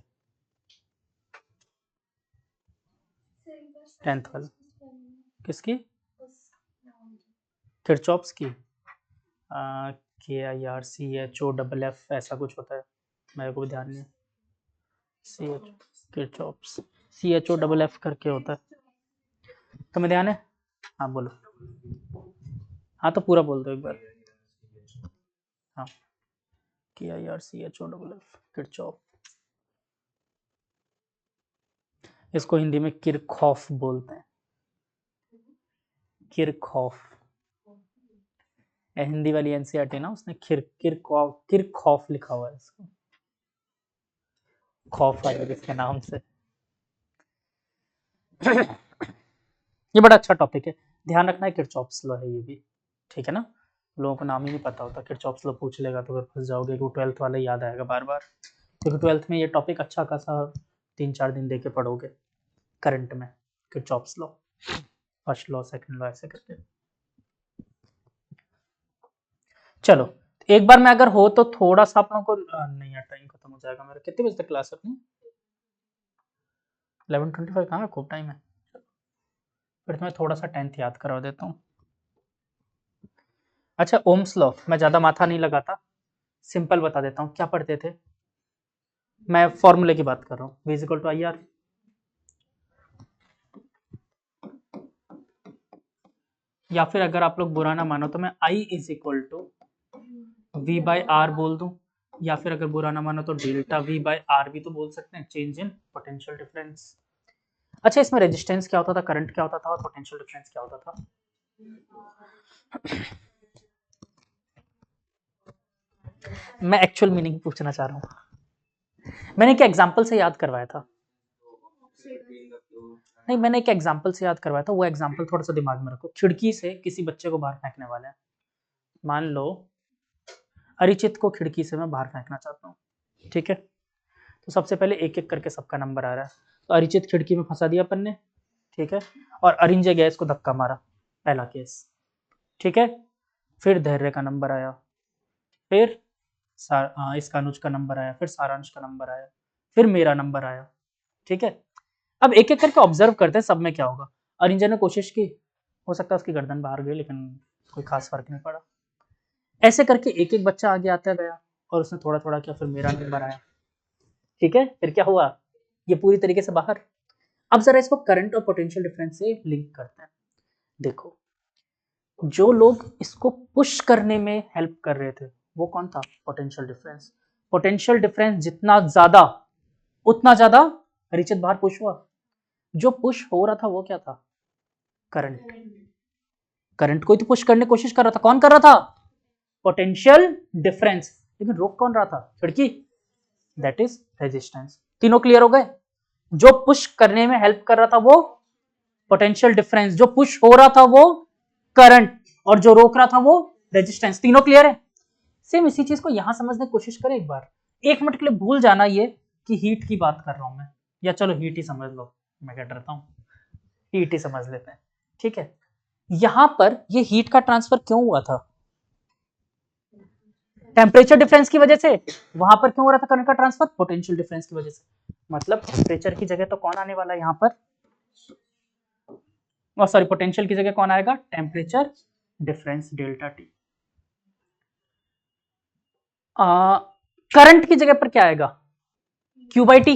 10th वाला, किसकी, किरचॉफ्स की, K I R C H O double F ऐसा कुछ होता है, मेरे को भी ध्यान नहीं, C H Kirchhoff's, C H O double F करके होता है, तुम्हें ध्यान है, हाँ बोलो, हाँ तो पूरा बोल दो एक बार, हाँ K I R C H O double F Kirchhoff, इसको हिंदी में किरखॉफ बोलते हैं, किरखॉफ, हिंदी वाली एनसीईआरटी ना, उसने किरखौफ लिखा हुआ है इसको, खौफ आया इसके नाम से। ये बड़ा अच्छा टॉपिक है, ध्यान रखना है किरचॉफ्स लॉ है ये भी, ठीक है ना। लोगों को नाम ही नहीं पता होता, किरचॉफ्स लॉ पूछ लेगा तो फिर फंस जाओगे कि 12th वाला याद आएगा बार बार, क्योंकि 12th में ये टॉपिक अच्छा खासा 3-4 दिन दे के पढ़ोगे करंट में, Kirchhoff's law, first law second law ऐसे करके। चलो एक बार मैं अगर हो तो थोड़ा सा आप लोगों को नहीं यार टाइम खत्म हो जाएगा मेरा, कितने बजे तक क्लास है अपनी? 11:25 कहाँ है, खूब टाइम है। फिर तुम्हें थोड़ा सा 10th याद करवा देता हूँ। अच्छा ओम्स लॉ, मैं ज्यादा माथा नहीं लगाता, सिंपल बता देता हूँ, क्या पढ़ते थे, मैं फॉर्मूले की बात कर रहा हूँ, V इक्वल टू IR, या फिर अगर आप लोग बुरा ना मानो तो मैं I is equal to V by R बोल दूं, या फिर अगर बुरा ना मानो तो डेल्टा V बाई आर भी तो बोल सकते हैं, चेंज इन पोटेंशियल डिफरेंस। अच्छा इसमें रेजिस्टेंस क्या होता था, करंट क्या होता था और पोटेंशियल डिफरेंस क्या होता था? मैं एक्चुअल मीनिंग पूछना चाह रहा हूँ, मैंने क्या एग्जांपल से याद करवाया था, नहीं मैंने एक एग्जांपल से याद करवाया था, वो एग्जांपल थोड़ा सा दिमाग में रखो। खिड़की से किसी बच्चे को बाहर फेंकने वाले हैं, मान लो अरिचित को खिड़की से मैं बाहर फेंकना चाहता हूँ, ठीक है, तो सबसे पहले एक एक करके सबका नंबर आ रहा है, तो अरिचित खिड़की में फंसा दिया अपन ने, ठीक है, और अरिंजय गैस को धक्का मारा, पहला केस, ठीक है, फिर धैर्य का नंबर आया, फिर इसका अनुज का नंबर आया, फिर सारांश का नंबर आया, फिर मेरा नंबर आया, ठीक है। अब एक एक करके ऑब्जर्व करते हैं सब में क्या होगा। अरिंजय ने कोशिश की, हो सकता है उसकी गर्दन बाहर गई लेकिन कोई खास फर्क नहीं पड़ा, ऐसे करके एक एक बच्चा आगे आता गया और उसने थोड़ा थोड़ा किया, फिर मेरा नंबर आया, ठीक है, फिर क्या हुआ, ये पूरी तरीके से बाहर। अब जरा इसको करंट और पोटेंशियल डिफरेंस से लिंक करते हैं। देखो जो लोग इसको पुश करने में हेल्प कर रहे थे वो कौन था, पोटेंशियल डिफरेंस। पोटेंशियल डिफरेंस जितना ज्यादा उतना ज्यादा रिचित बाहर पुश हुआ, जो पुश हो रहा था वो क्या था, करंट। करंट को ही तो पुश करने की कोशिश कर रहा था, कौन कर रहा था, पोटेंशियल डिफरेंस, लेकिन रोक कौन रहा था, खिड़की, दैट इज रेजिस्टेंस। तीनों क्लियर हो गए, जो पुश करने में हेल्प कर रहा था वो पोटेंशियल डिफरेंस, जो पुश हो रहा था वो करंट, और जो रोक रहा था वो रेजिस्टेंस। तीनों क्लियर है। सेम इसी चीज को यहां समझने की कोशिश करें एक बार, 1 मिनट के लिए भूल जाना ये कि हीट की बात कर रहा हूं मैं, या चलो हीट ही समझ लो, मैं क्या डरता हूं, हीट ही समझ लेते हैं, ठीक है। यहां पर ये हीट का ट्रांसफर क्यों हुआ था, टेम्परेचर डिफरेंस की वजह से। वहां पर क्यों हो रहा था करंट का ट्रांसफर, पोटेंशियल डिफरेंस की वजह से। मतलब टेम्परेचर की जगह तो कौन आने वाला है यहाँ पर, सॉरी पोटेंशियल की जगह कौन आएगा, temperature difference delta T. Current की जगह पर क्या आएगा, Q by T,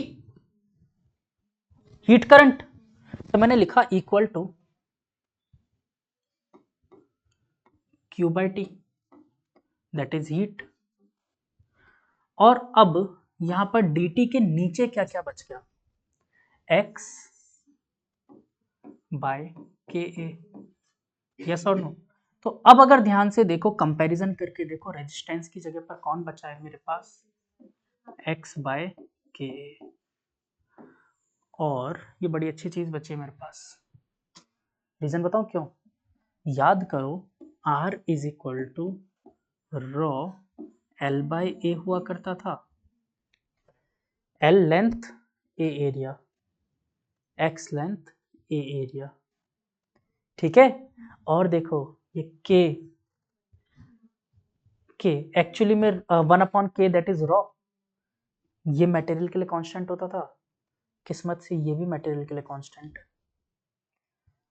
heat current. तो मैंने लिखा equal to Q by T, that is heat. और अब यहां पर dt के नीचे क्या क्या बच गया, x बाय के ए, यस और नो। तो अब अगर ध्यान से देखो, कंपैरिजन करके देखो, रेजिस्टेंस की जगह पर कौन बचा है मेरे पास, x बाय के ए, और ये बड़ी अच्छी चीज बची है मेरे पास। रीजन बताऊं क्यों, याद करो r is equal to rho L by A हुआ करता था, L length A area, X length A area, ठीक है। और देखो ये के एक्चुअली में 1/k दैट इज रॉ, ये मटेरियल के लिए कांस्टेंट होता था, किस्मत से ये भी मटेरियल के लिए कांस्टेंट है,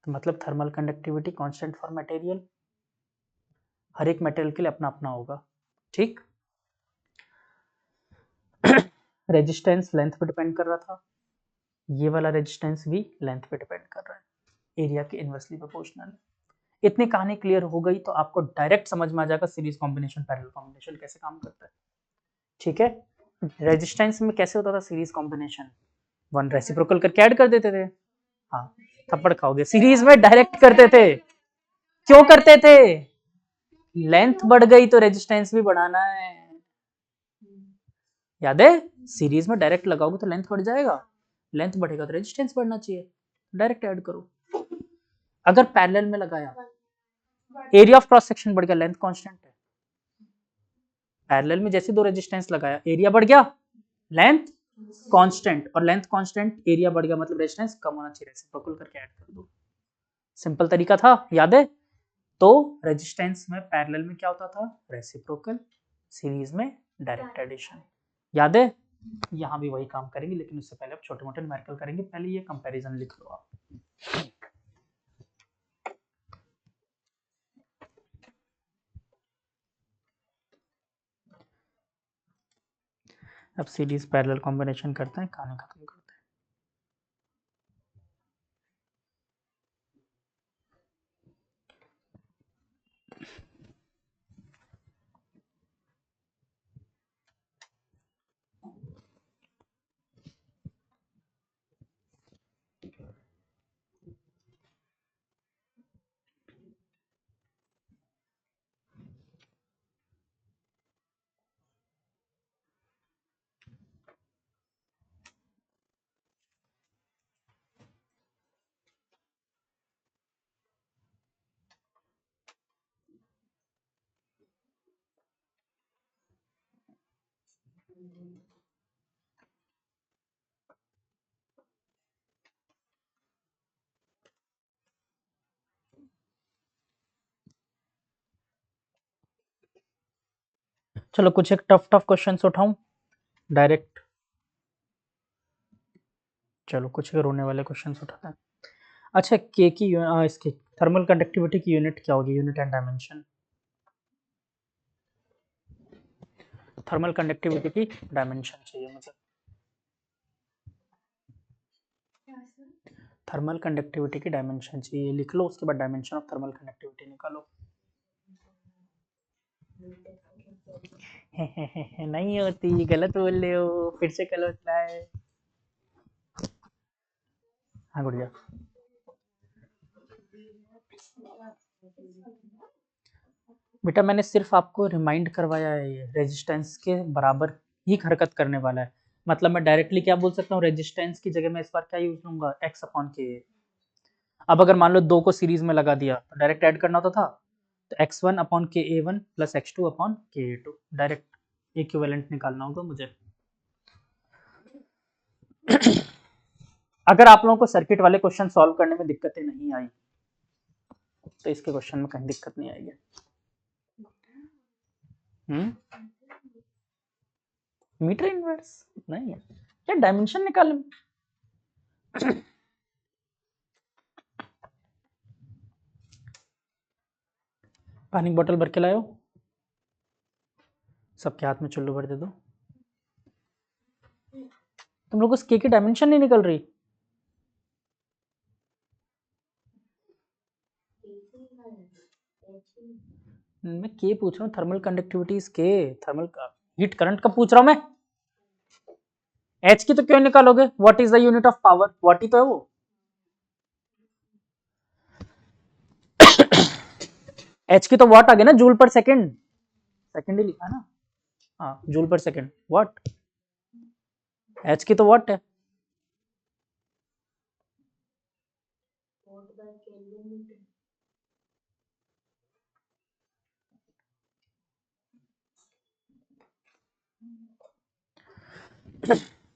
तो मतलब thermal conductivity constant for material, हर एक मटेरियल के लिए अपना अपना होगा, ठीक। रेजिस्टेंस लेंथ पे डिपेंड कर रहा था, ये वाला रेजिस्टेंस भी लेंथ पे डिपेंड कर रहा है, एरिया के इनवर्सली प्रोपोर्शनल है। इतनी कहानी क्लियर हो गई तो आपको डायरेक्ट समझ में आ जाएगा सीरीज कॉम्बिनेशन पैरेलल कॉम्बिनेशन कैसे काम करता है, ठीक है। रेजिस्टेंस में कैसे होता था सीरीज कॉम्बिनेशन, वन रेसिप्रोकल करके ऐड कर देते थे, हाँ थप्पड़ खाओगे, सीरीज में डायरेक्ट करते थे, क्यों करते थे, लेंथ बढ़ गई तो रेजिस्टेंस भी बढ़ाना है, याद है? सीरीज में डायरेक्ट लगाओगे तो लेंथ बढ़ जाएगा, लेंथ बढ़ेगा तो रेजिस्टेंस बढ़ना चाहिए, डायरेक्ट ऐड करो। अगर पैरेलल में लगाया, एरिया ऑफ क्रॉस सेक्शन बढ़ गया, लेंथ कांस्टेंट है। पैरेलल में जैसे दो रेजिस्टेंस लगाया, एरिया बढ़ गया, लेंथ कांस्टेंट, और लेंथ कांस्टेंट एरिया बढ़ गया मतलब रेजिस्टेंस कम होना चाहिए, रेसिप्रोकल करके ऐड कर दो। सिंपल तरीका था, याद है? तो रेजिस्टेंस में पैरेलल में क्या होता था? रेसिप्रोकल, सीरीज में डायरेक्ट एडिशन, याद है? यहाँ भी वही काम करेंगे, लेकिन उससे पहले आप छोटे मोटे न्यूमेरिकल करेंगे। पहले ये कंपैरिजन लिख लो आप। अब सीरीज पैरेलल कॉम्बिनेशन करते हैं, कहानी खत्म करते हैं। चलो कुछ एक टफ टफ क्वेश्चंस उठाऊं डायरेक्ट। चलो कुछ रोने वाले क्वेश्चंस उठाते हैं। अच्छा, के की इसकी थर्मल कंडक्टिविटी की यूनिट क्या होगी? Unit and dimension. Thermal conductivity की डायमेंशन चाहिए मुझे। थर्मल कंडक्टिविटी की डायमेंशन चाहिए, लिख लो, उसके बाद डायमेंशन ऑफ थर्मल कंडक्टिविटी निकालो। नहीं होती, गलत बोल रहे हो, फिर से कल होता है। हाँ गुड़िया, बेटा मैंने सिर्फ आपको रिमाइंड करवाया है, ये रेजिस्टेंस के बराबर ही हरकत करने वाला है। मतलब मैं डायरेक्टली क्या बोल सकता हूँ, रेजिस्टेंस की जगह मैं इस बार क्या यूज लूंगा? एक्स अपॉन के। अब अगर मान लो दो को सीरीज में लगा दिया तो डायरेक्ट ऐड करना होता था, तो x1 अपॉन के ए वन प्लस x2 अपॉन के ए टू, डायरेक्ट इक्विवेलेंट निकालना होगा मुझे। अगर आप लोगों को सर्किट वाले क्वेश्चन सॉल्व करने में दिक्कतें नहीं आई तो इसके क्वेश्चन में कहीं दिक्कत नहीं आएगी। मीटर इनवर्स नहीं है क्या? डायमेंशन निकाल। पानी बोतल भर के लाओ, सबके हाथ में चुल्लू भर दे दो। तुम लोग उस के की डायमेंशन नहीं निकल रही? मैं के पूछ रहा हूँ, थर्मल कंडक्टिविटी इज के, थर्मल हीट करंट का पूछ रहा हूँ मैं। एच की तो क्यों निकालोगे? What is the unit of power? What he तो है वो। एच की तो व्हाट आ गया ना, जूल पर सेकंड, सेकंड ही लिखा ना। हाँ, joule per second what, H की तो व्हाट है।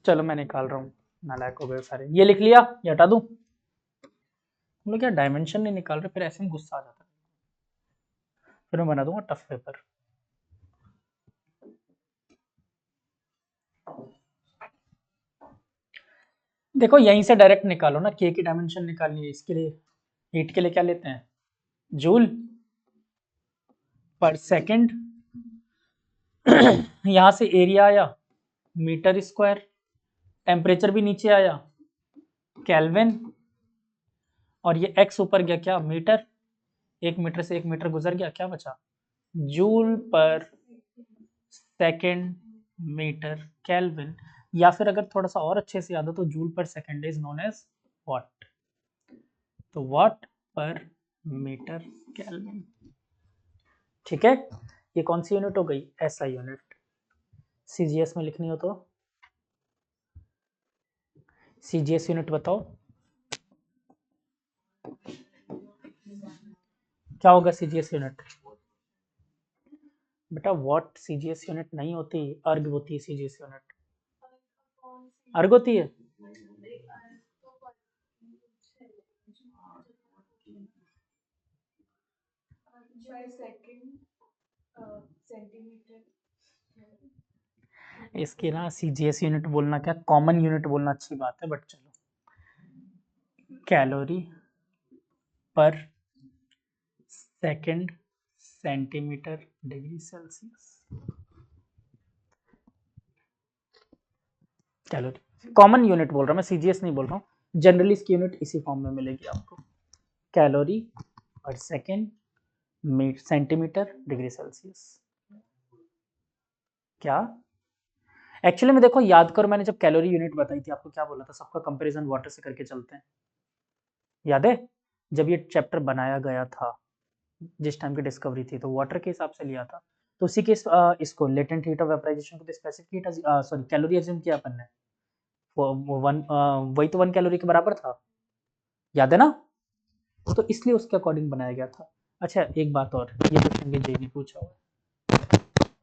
चलो मैं निकाल रहा हूँ, नालायक हो गए सारे। ये लिख लिया, ये हटा दूं? हम लोग क्या डायमेंशन नहीं निकाल रहे, फिर ऐसे में गुस्सा आ जाता है। फिर मैं बना दूंगा टफ पेपर। देखो यहीं से डायरेक्ट निकालो ना, के की डायमेंशन निकालनी है, इसके लिए हीट के लिए क्या लेते हैं? Joule per second. यहां से एरिया आया मीटर स्क्वायर, टेम्परेचर भी नीचे आया केल्विन, और ये एक्स ऊपर गया क्या? मीटर। एक मीटर से एक मीटर गुजर गया, क्या बचा? Joule per second metre kelvin, या फिर अगर थोड़ा सा और अच्छे से याद हो तो joule per second is known as watt. तो वाट पर मीटर केल्विन। ठीक है, ये कौन सी यूनिट हो गई? SI unit. सीजीएस में लिखनी हो तो सीजीएस यूनिट बताओ क्या होगा सीजीएस यूनिट? बेटा व्हाट सीजीएस यूनिट नहीं होती, अर्ग होती है सीजीएस यूनिट। अर्ग होती है। इसकी ना सीजीएस यूनिट बोलना क्या, कॉमन यूनिट बोलना अच्छी बात है, बट चलो, कैलोरी पर second centimetre degree Celsius. Calorie common unit बोल रहा हूँ मैं, सीजीएस नहीं बोल रहा हूँ। जनरली इसकी यूनिट इसी फॉर्म में मिलेगी आपको, कैलोरी पर सेकंड सेंटीमीटर डिग्री सेल्सियस। क्या एक्चुअली में देखो, याद करो मैंने जब कैलोरी यूनिट बताई थी आपको क्या बोला था, सबका कंपैरिजन वाटर से करके चलते हैं। याद है जब ये चैप्टर बनाया गया था, जिस टाइम की डिस्कवरी थी, तो वाटर के हिसाब से लिया था। तो उसी के इसको लेटेंट हीट ऑफ वेपराइजेशन को specific heat, sorry calorie assume किया अपन ने, वो वही तो 1 कैलोरी के बराबर था, याद है ना? तो इसलिए उसके अकॉर्डिंग बनाया गया था। अच्छा एक बात और, ये क्वेश्चन भी जे ने पूछा हुआ है,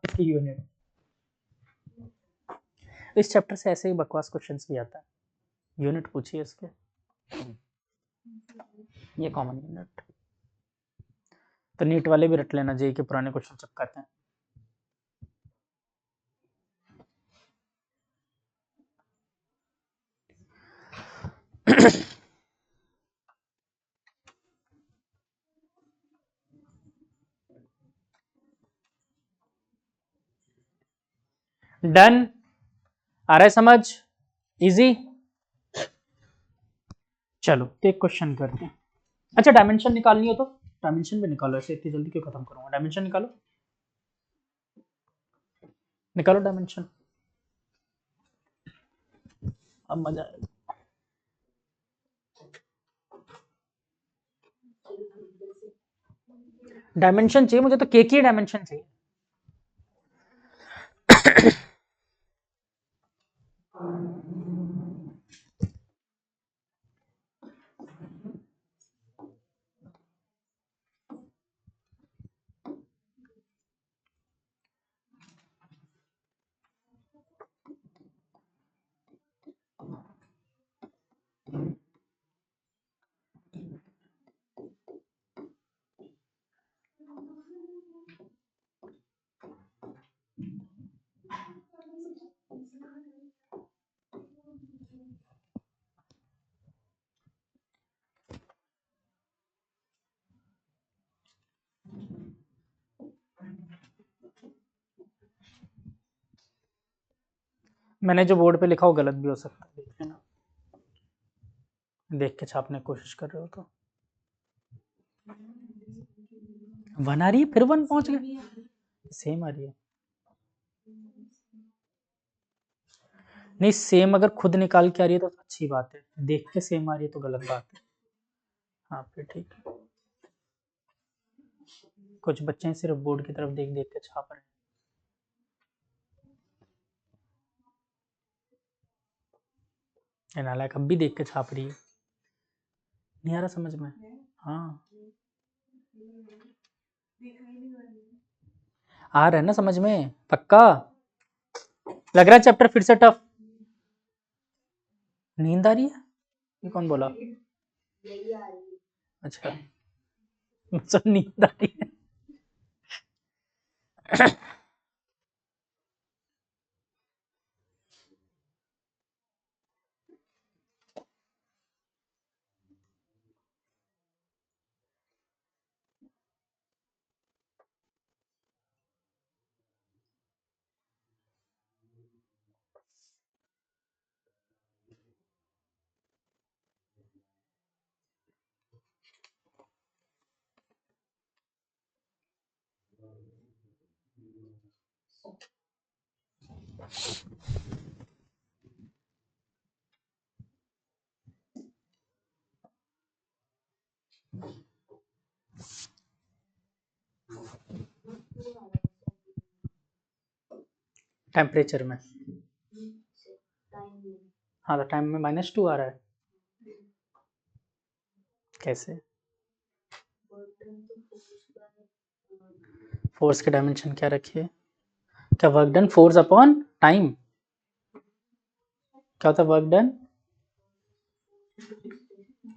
इसकी यूनिट, इस चैप्टर से ऐसे ही बकवास क्वेश्चंस भी आता है, यूनिट पूछिए इसके, ये कॉमन यूनिट। तो नीट वाले भी रट लेना, जे के पुराने क्वेश्चन चिपकाते हैं। डन, आ रहा है समझ? इजी। चलो तो एक क्वेश्चन करते हैं। अच्छा डायमेंशन निकालनी हो तो डायमेंशन भी निकालो, ऐसे इतनी जल्दी क्यों खत्म करूंगा, डायमेंशन निकालो, निकालो डायमेंशन, अब मजा आएगा। डायमेंशन चाहिए मुझे तो, के की डायमेंशन चाहिए। मैंने जो बोर्ड पे लिखा वो गलत भी हो सकता है, देख लेना, देख के छापने की कोशिश कर रहे हो तो। 1 आ रही है, फिर 1 पहुंच गए, सेम आ रही है। नहीं सेम अगर खुद निकाल के आ रही है तो अच्छी बात है, देख के सेम आ रही है तो गलत बात है। हाँ फिर ठीक है, कुछ बच्चे सिर्फ बोर्ड की तरफ देख देख के छाप रहे हैं, नालायक अब भी देख के छाप रही है, नहीं आ रहा समझ में? हाँ आ रहा है ना समझ में, पक्का लग रहा है चैप्टर फिर से टफ। नींद आ रही है, ये कौन बोला? अच्छा मुझे नींद आ रही है। टेम्परेचर में, हाँ तो टाइम में -2 आ रहा है, कैसे? फोर्स की डायमेंशन क्या रखिए, क्या work done force upon time, क्या होता है work done,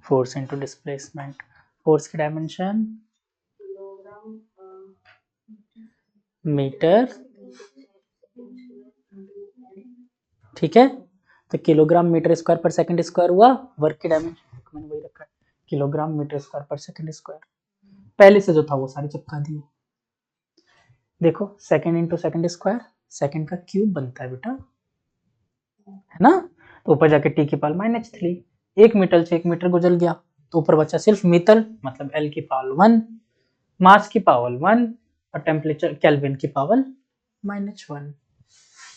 force into displacement, force की डायमेंशन मीटर, ठीक है, तो किलोग्राम मीटर स्क्वायर पर सेकंड स्क्वायर हुआ, वर्क की डायमेंशन मैंने वही रखा है, किलोग्राम मीटर स्क्वायर पर सेकंड स्क्वायर, पहले से जो था वो सारे चिपका दिए। देखो second into second square, second का क्यूब बनता है बेटा, है ना, तो ऊपर जाके टी की पावर -3, 1 मीटर से 1 मीटर गुजर गया, तो ऊपर बचा सिर्फ मीटर, मतलब एल की पावर 1, मास की पावर 1 और टेम्परेचर केल्विन की पावर -1,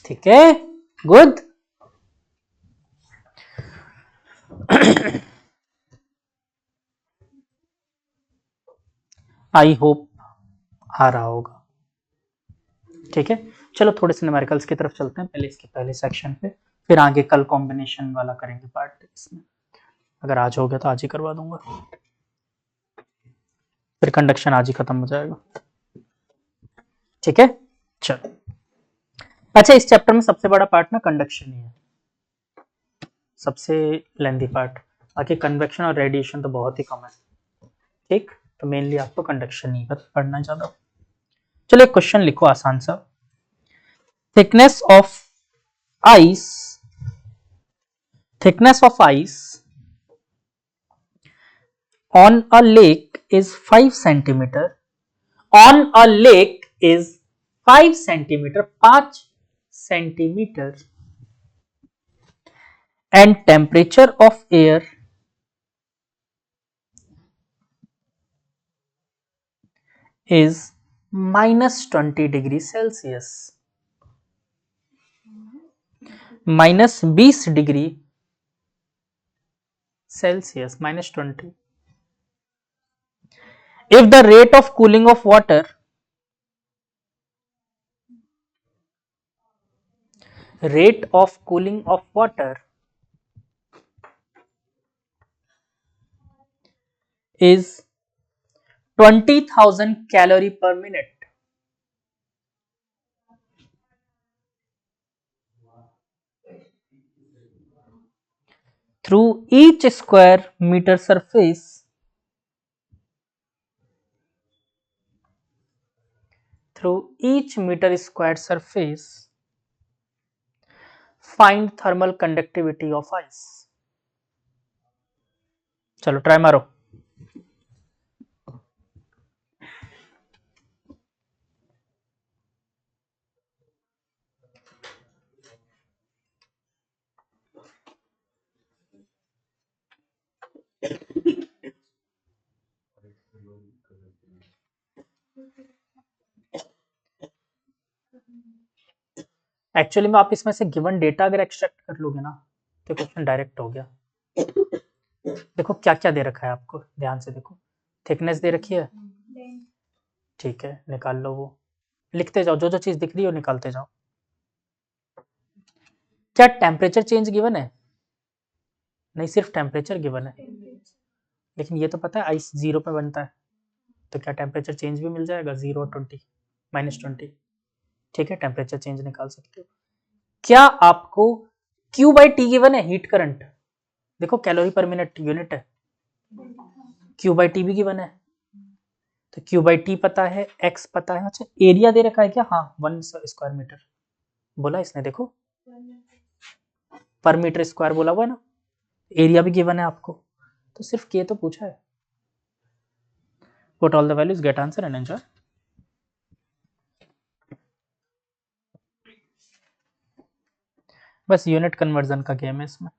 ठीक है, गुड। आई होप आ रहा होगा, ठीक है, चलो थोड़े से न्यूमेरिकल्स की तरफ चलते हैं, पहले इसके पहले सेक्शन पे, फिर आगे कल कॉम्बिनेशन वाला करेंगे पार्ट इसमें, अगर आज हो गया तो आज ही करवा दूंगा, फिर कंडक्शन आज ही खत्म हो जाएगा, ठीक है, चलो। अच्छा इस चैप्टर में सबसे बड़ा पार्ट ना कंडक्शन ही है, सबसे लेंथी पार्ट, बाकी कन्वेक्शन और रेडिएशन तो बहुत ही कम है, ठीक, तो मेनली आपको कंडक्शन ही बस पढ़ना ज्यादा। चलो एक क्वेश्चन लिखो आसान सा, thickness of ice, thickness of ice on a lake is 5 centimeter, on a lake is 5 centimeter, 5 centimeter, and temperature of air is -20 degree Celsius, -20 degree Celsius, -20. If the rate of cooling of water, rate of cooling of water is 20,000 calorie per minute, through each square meter surface, through each meter squared surface, find thermal conductivity of ice. चलो ट्राई मारो, एक्चुअली में आप इसमें से गिवन डेटा अगर एक्सट्रैक्ट कर लोगे ना तो क्वेश्चन डायरेक्ट हो गया। देखो क्या क्या दे रखा है आपको, ध्यान से देखो, थिकनेस दे रखी है, ठीक है निकाल लो, वो लिखते जाओ, जो जो चीज दिख रही है वो निकालते जाओ। क्या टेम्परेचर चेंज गिवन है? नहीं, सिर्फ टेम्परेचर गिवन है, लेकिन ये तो पता है आइस 0 पे बनता है, तो क्या टेम्परेचर चेंज भी मिल जाएगा, 0 और 20, -20, ठीक है, टेम्परेचर चेंज निकाल सकते हो। क्या आपको Q बाई टी गिवन है, हीट करंट, देखो कैलोरी पर मिनट यूनिट है, Q बाई टी भी गिवन है, तो Q बाई टी पता है, X पता है, अच्छा एरिया दे रखा है क्या, हाँ 1 स्क्वायर मीटर बोला इसने, देखो पर मीटर स्क्वायर बोला हुआ है ना, एरिया भी गिवन है आपको, तो सिर्फ K तो पूछा है। Put all the values, get answer and enjoy. बस यूनिट कन्वर्जन का गेम है इसमें।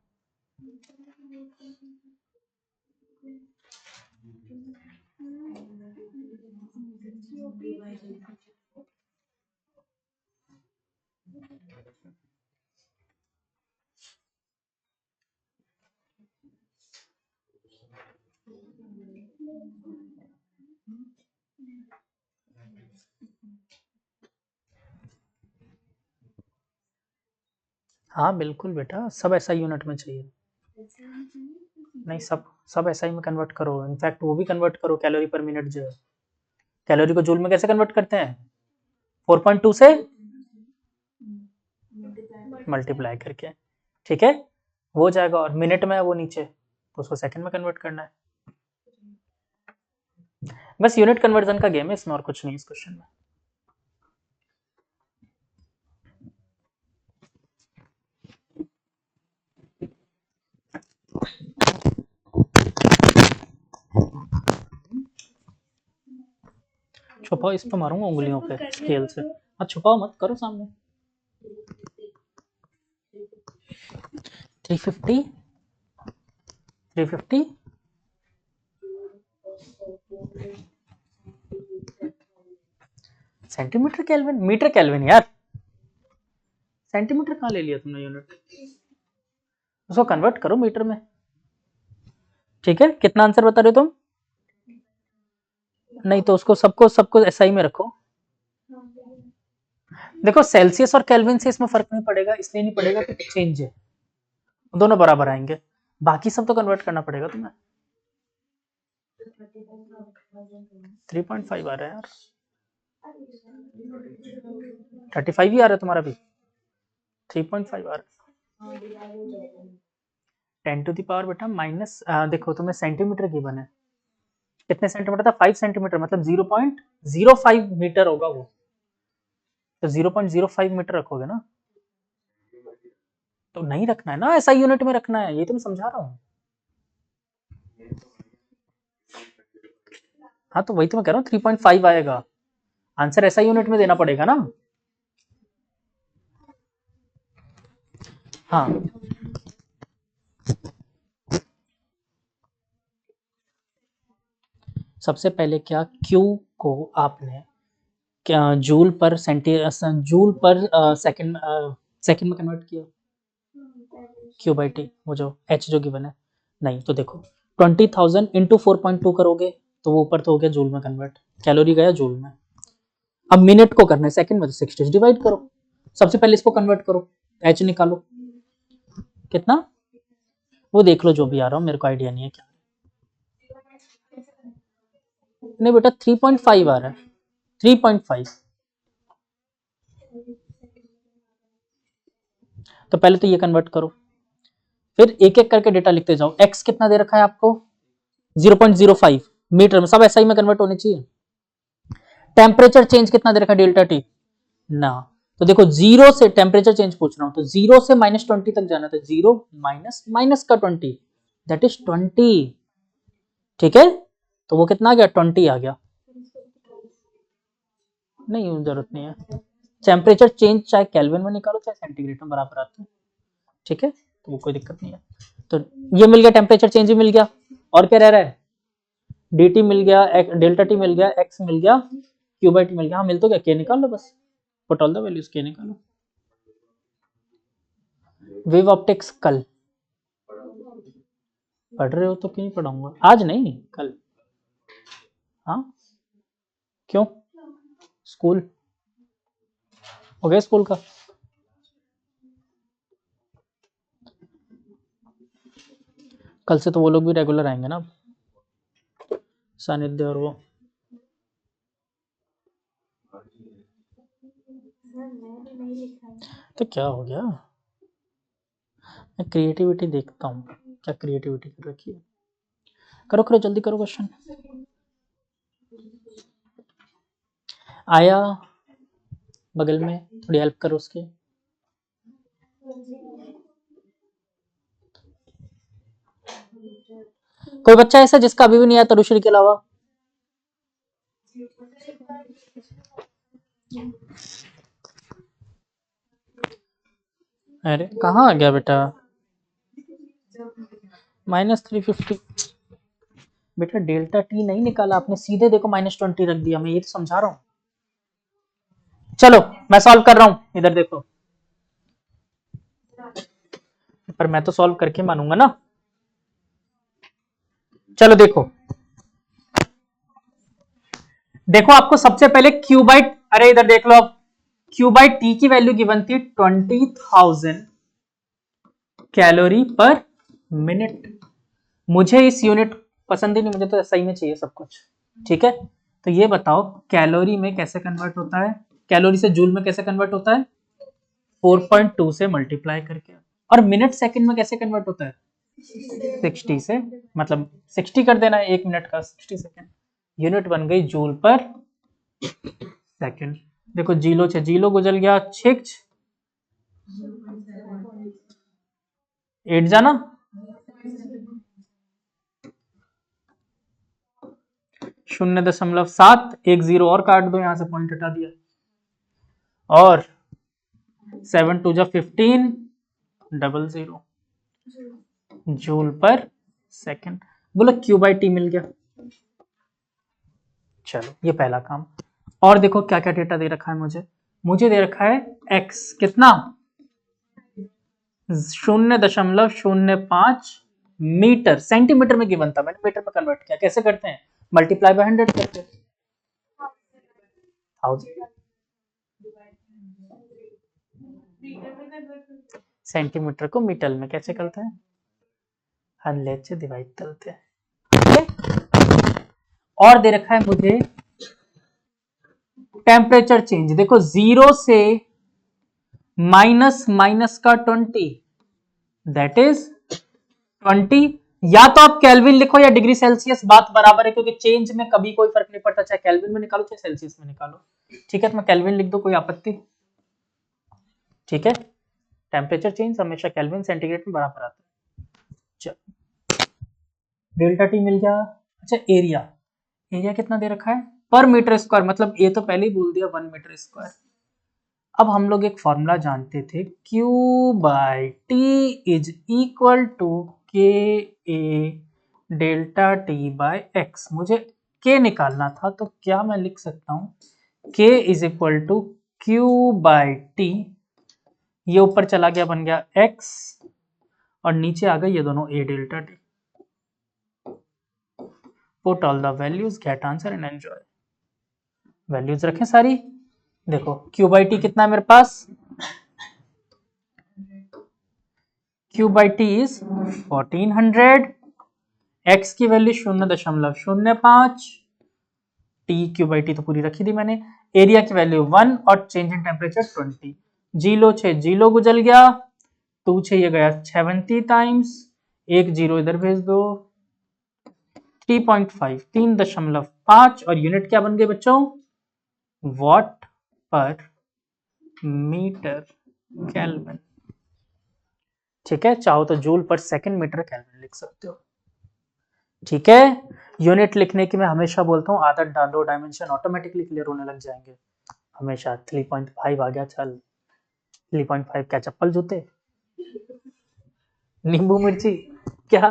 हाँ बिल्कुल बेटा, सब एसआई यूनिट में चाहिए। नहीं, सब एसआई में कन्वर्ट करो, इनफैक्ट वो भी कन्वर्ट करो कैलोरी पर मिनट जो है। कैलोरी को जूल में कैसे कन्वर्ट करते हैं? 4.2 से मल्टीप्लाई करके, ठीक है, हो जाएगा। और मिनट में है वो नीचे, तो उसको सेकंड में कन्वर्ट करना है। बस यूनिट कन्वर्जन का गेम है इसमें, और कुछ नहीं इस क्वेश्चन में। छुपाओ, इस पे मारूंगा उंगलियों पे स्केल से। हाँ छुपाओ मत, करो सामने। 350 350 सेंटीमीटर केल्विन, मीटर केल्विन यार, सेंटीमीटर कहाँ ले लिया तुमने यूनिट? उसको कन्वर्ट करो मीटर में, ठीक है। कितना आंसर बता रहे हो तुम? नहीं तो उसको सबको एसआई में रखो। देखो सेल्सियस और केल्विन से इसमें फर्क नहीं पड़ेगा, इसलिए नहीं पड़ेगा कि चेंज है, दोनों बराबर आएंगे। बाकी सब तो कन्वर्ट करना पड़ेगा तुम्हें। 3.5 आ रहा है यार, 35 ही आ रहा है तुम्हारा भी। 3.5 आ रहा है। 10 टू द पावर बेटा माइनस, देखो तुम्हें सेंटीमीटर की बने, कितने सेंटीमीटर था? 5 सेंटीमीटर, मतलब 0.05 मीटर होगा वो, तो 0.05 मीटर रखोगे ना। तो नहीं रखना है ना, ऐसा यूनिट में रखना है, ये तो मैं समझा रहा हूँ। हाँ तो वही तो मैं कह रहा हूँ, 3.5 आएगा आंसर, ऐसा यूनिट में देना पड़ेगा ना। हाँ सबसे पहले क्या, Q को आपने क्या जूल पर जूल पर सेकंड सेकंड में कन्वर्ट किया, Q/T, वो जो H जो गिवन है। नहीं तो देखो 20,000 इंटू 4.2 करोगे तो वो ऊपर तो हो गया जूल में कन्वर्ट, कैलोरी गया जूल में। अब मिनट को करना है सेकंड में, तो 60 से डिवाइड करो। सबसे पहले इसको कन्वर्ट करो, H निकालो कितना, वो देख लो जो भी आ रहा हो, मेरे को आइडिया नहीं है क्या। नहीं बेटा 3.5 आ रहा है, 3.5। तो पहले तो ये कन्वर्ट करो, फिर एक एक करके डेटा लिखते जाओ। x कितना दे रखा है आपको? 0.05 मीटर में, सब एसआई में कन्वर्ट होने चाहिए। टेम्परेचर चेंज कितना दे रखा है? डेल्टा टी ना। तो देखो जीरो से टेम्परेचर चेंज पूछ रहा हूं, तो जीरो से -20 तक जाना था, जीरो माइनस माइनस का 20, दैट इज 20, ठीक है। तो वो कितना आ गया? 20 आ गया। नहीं जरूरत नहीं है, टेम्परेचर चेंज चाहे केल्विन में निकालो चाहे सेंटीग्रेड में, बराबर आते हैं, ठीक है, तो वो कोई दिक्कत नहीं है। तो ये मिल गया, टेम्परेचर चेंज भी मिल गया, और क्या रह रहा है? dt मिल गया, डेल्टा टी मिल गया, x मिल गया, Q/T मिल गया। हाँ मिल तो गया, k निकाल लो बस, put all the values, k निकालो। वेव ऑप्टिक्स कल पढ़ रहे हो तो क्यों नहीं पढ़ाऊंगा, आज नहीं कल। हाँ क्यों, स्कूल हो गया स्कूल का? कल से तो वो लोग भी रेगुलर आएंगे ना, सानिध्य और वो। तो क्या हो गया, मैं क्रिएटिविटी देखता हूँ, क्या क्रिएटिविटी कर रखी है। करो करो जल्दी करो, क्वेश्चन आया बगल में, थोड़ी हेल्प करो उसके। कोई बच्चा ऐसा जिसका अभी भी नहीं आया तरुश्री के अलावा? अरे कहाँ आ गया बेटा, -350 बेटा, डेल्टा टी नहीं निकाला आपने, सीधे देखो -20 रख दिया, मैं ये तो समझा रहा हूँ। चलो मैं सॉल्व कर रहा हूँ, इधर देखो, पर मैं तो सॉल्व करके मानूंगा ना। चलो देखो, देखो आपको सबसे पहले Q/, अरे इधर देख लो, अब Q/T की वैल्यू गिवन थी 20,000 कैलोरी पर मिनट। मुझे इस यूनिट पसंद ही नहीं, मुझे तो सही में चाहिए सब कुछ। ठीक है, तो ये बताओ कैलोरी में कैसे कन्वर्ट होता है, कैलोरी से जूल में कैसे कन्वर्ट होता है, 4.2 से मल्टीप्लाई करके। और मिनट सेकंड में कैसे कन्वर्ट होता है, 60 से, मतलब 60 कर देना है 1 मिनट का, 60 सेकंड। यूनिट बन गई जूल पर सेकंड। देखो जीलो से जीलो गुजर गया, 8 जाना, 0.7, एक जीरो और काट दो, यहां से पॉइंट हटा दिया, और 7 2 जा 15, 00 जूल पर सेकंड। बोलो क्यू बाई टी मिल गया। चलो ये पहला काम। और देखो क्या क्या डेटा दे रखा है मुझे दे रखा है एक्स कितना, 0.05 मीटर, सेंटीमीटर में गिवन था, मैंने मीटर में कन्वर्ट किया। कैसे करते हैं, मल्टीप्लाई बाय 100 करते हैं, 1000 सेंटीमीटर को मीटर में कैसे करते हैं, 100 से डिवाइड करते हैं। और दे रखा है मुझे टेम्परेचर चेंज। देखो 0 से माइनस माइनस का 20, दैट इज 20। या तो आप केल्विन लिखो या डिग्री सेल्सियस, बात बराबर है, क्योंकि चेंज में कभी कोई फर्क नहीं पड़ता, चाहे केल्विन में निकालो चाहे सेल्सियस में निकालो। ठीक है, तो मैं केल्विन लिख दो, कोई आपत्ति? ठीक है, टेम्परेचर चेंज हमेशा केल्विन सेंटीग्रेड में बराबर आता है। डेल्टा टी मिल गया। अच्छा एरिया कितना दे रखा है, पर मीटर स्क्वायर, मतलब ये तो पहले ही बोल दिया 1 मीटर स्क्वायर। अब हम लोग एक फॉर्मूला जानते थे, Q by T is equal to K A delta T by x. मुझे K निकालना था, तो क्या मैं लिख सकता हूं, K is equal to Q by T, ये ऊपर चला गया बन गया x, और नीचे आ गई ये दोनों a delta T. Put all the values, get answer and enjoy. Values रखें सारी, देखो Q बाई टी कितना है मेरे पास, Q by T is 1400, x की value 0.05, T Q by T तो पूरी रखी थी मैंने, एरिया की वैल्यू 1 और चेंज इन टेम्परेचर 20। जीलो 6 जीलो गुजल गया, 2 6 ये गया 70 टाइम्स, एक जीरो इधर भेज दो, 3.5 3.5, और यूनिट क्या बन गए बच्चों, वॉट पर मीटर केल्विन। ठीक है, चाहो तो joule per second metre kelvin लिख सकते हो। ठीक है, यूनिट लिखने की मैं हमेशा बोलता हूँ आदत डालो, डायमेंशन ऑटोमेटिकली क्लियर होने लग जाएंगे। हमेशा 3.5 आ गया, चल 3.5 क्या चप्पल जूते, नींबू मिर्ची क्या,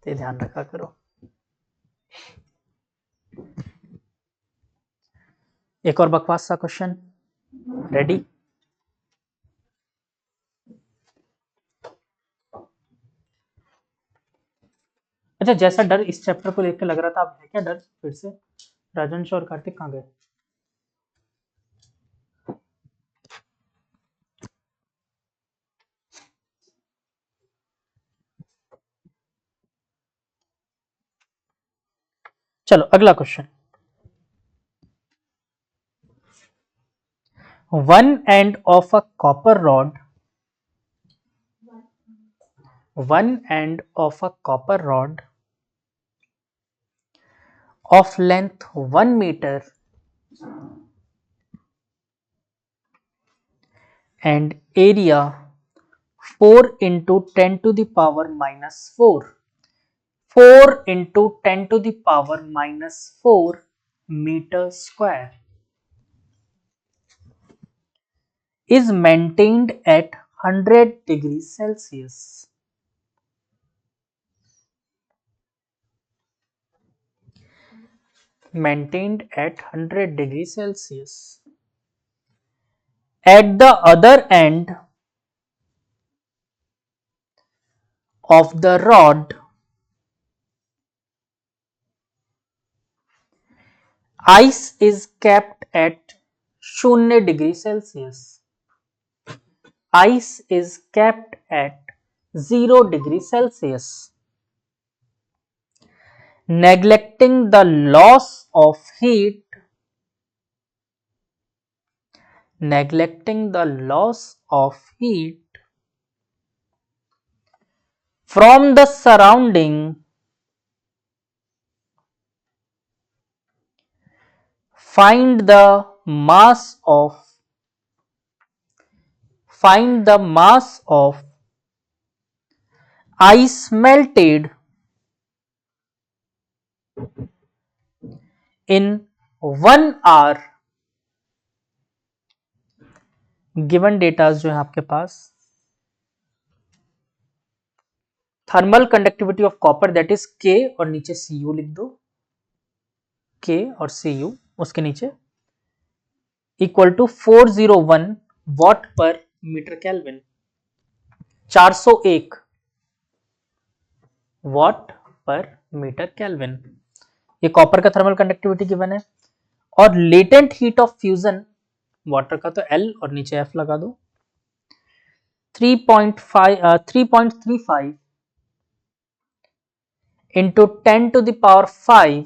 ते ध्यान रखा करो। एक और बकवास सा क्वेश्चन, रेडी? अच्छा, जैसा डर इस चैप्टर को लेकर लग रहा था, अब है क्या डर फिर से? राजंश और कार्तिक कहाँ गए? चलो अगला question. One end of a copper rod, one end of a copper rod of length 1 meter and area 4 into 10 to the power minus 4, 4 into 10 to the power minus 4 meter square is maintained at 100 degrees Celsius. Maintained at 100 degrees Celsius. At the other end of the rod, ice is kept at 0 degree Celsius. ice is kept at 0 degree Celsius. Neglecting the loss of heat, neglecting the loss of heat from the surrounding, find the mass of, find the mass of ice melted in 1 hour. Given data जो है आपके पास, thermal conductivity of copper that is K और नीचे Cu लिख दो, के और Cu उसके नीचे इक्वल टू 401 वॉट पर मीटर केल्विन, 401 वॉट पर मीटर केल्विन। ये कॉपर का थर्मल कंडक्टिविटी गिवन है। और latent heat of fusion water का तो L और नीचे F लगा दो, 3.35 into 10 to the power 5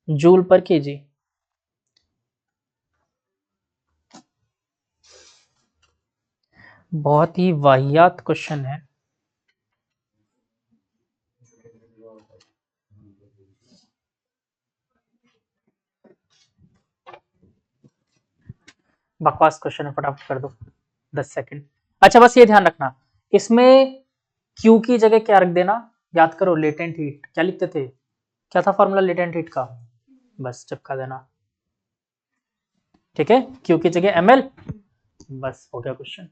joule पर केजी। बहुत ही वाहियात क्वेश्चन है। बकवास क्वेश्चन है, फटाफट कर दो 10 सेकंड। अच्छा बस ये ध्यान रखना, इसमें Q की जगह क्या रख देना, याद करो लेटेंट हीट क्या लिखते थे, क्या था फॉर्मूला लेटेंट हीट का, बस चिपका देना, ठीक है। Q की जगह ml, बस हो गया क्वेश्चन।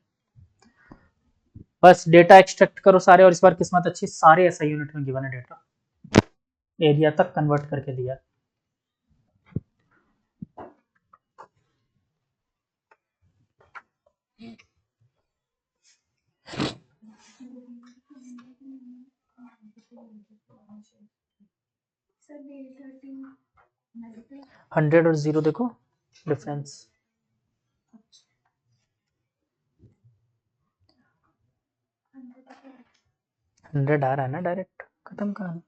बस डेटा एक्सट्रैक्ट करो सारे, और इस बार किस्मत अच्छी, सारे ऐसा यूनिट में गिवन है डेटा, एरिया तक कन्वर्ट करके दिया। हंड्रेड और 0 देखो डिफरेंस, 100 आ रहा है ना, डायरेक्ट खत्म कहानी।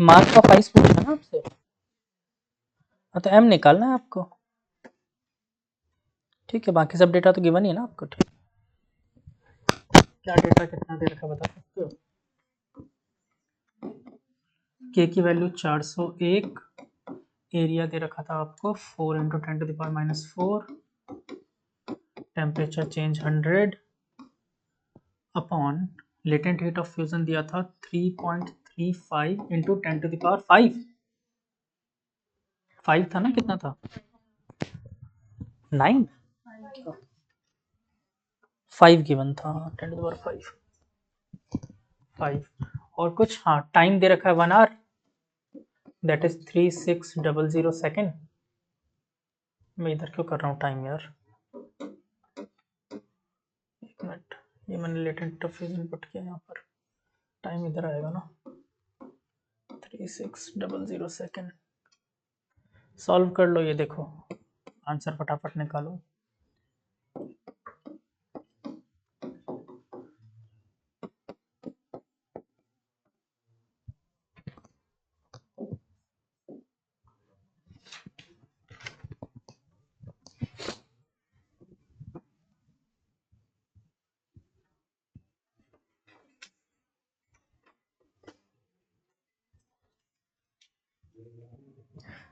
मार्क का 5 पूछा ना आपसे, तो m निकालना है आपको, ठीक है। बाकी सब डेटा तो गिवन ही है ना आपको, ठीक। क्या डेटा कितना दे रखा बता सकते हो, k की वैल्यू 401, एरिया दे रखा था आपको 4 into 10 to the power -4, temperature change 100 upon latent heat of fusion दिया था 3.35 इंटू 10 टू द पावर 5 था ना, कितना था 9, 5 गिवन था, 10 टू द पावर 5। और कुछ, हाँ टाइम दे रखा है 1 आवर, दैट इज 3600 सेकेंड। मैं इधर क्यों कर रहा हूँ टाइम यार, एक मिनट, ये मैंने लेटेंट ऑफ फ्यूजन पुट किया, यहाँ पर टाइम इधर आएगा ना, 3600 सेकेंड। सॉल्व कर लो, ये देखो आंसर फटाफट निकालो।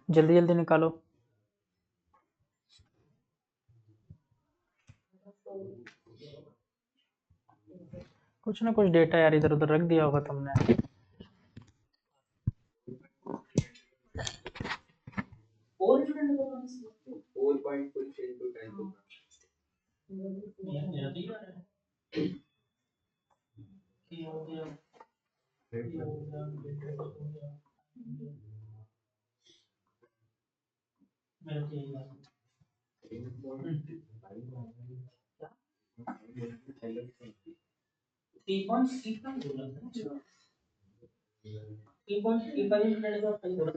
जल्दी जल्दी निकालो। कुछ ना कुछ डेटा यार इधर उधर रख दिया होगा तुमने।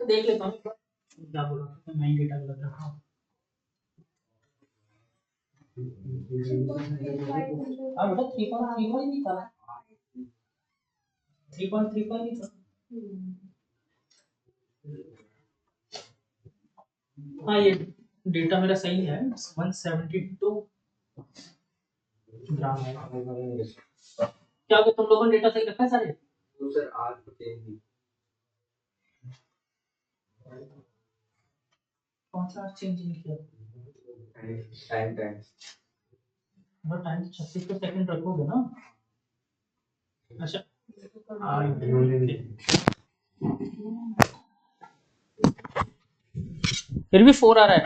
देख लेता हूँ क्या बोला मैं डेटा गलत रखा हूँ। हाँ बेटा 3.35 नहीं था, 3.35 नहीं था। हाँ ये डेटा मेरा सही है, 172 ग्राम है। क्या तुम लोगों ने डेटा सही रखा है सारे? तो सर आज कौन सा चेंज नहीं किया? टाइम टाइम 36 सेकंड रखोगे ना? अच्छा फिर भी 4 आ रहा है,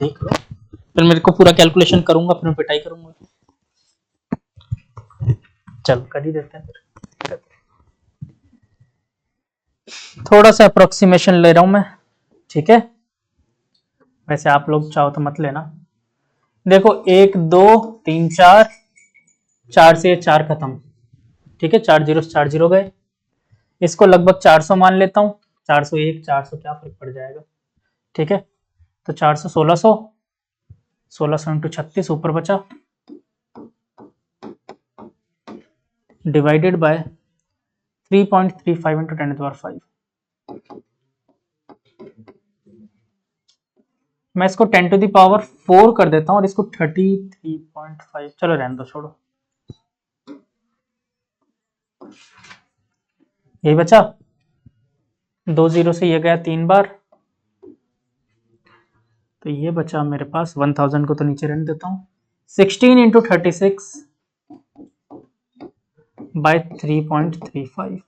देख लो। फिर मेरे को पूरा कैलकुलेशन करूंगा, फिर पिटाई करूंगा। चल कर ही देते हैं। थोड़ा सा अप्रोक्सीमेशन ले रहा हूं मैं, ठीक है? वैसे आप लोग चाहो तो मत लेना। देखो 1 2 3 4 4 से 4 खत्म, ठीक है? 4 जीरो 4 जीरो गए। इसको लगभग 400 मान लेता हूँ। 401 400 क्या फर्क पड़ जाएगा, ठीक है? तो 400 1600 1600 इंटू 36 ऊपर बचा, डिवाइडेड बाय 3.35 इंटू 10⁵ मैं इसको 10⁴ कर देता हूँ और इसको 33.5, चलो रहने दो, छोड़ो। यही बचा, 2 जीरो से ये गया 3 बार, तो ये बचा मेरे पास 1000 को तो नीचे रहने देता हूँ। 16 इंटू 36 बाय 3.35।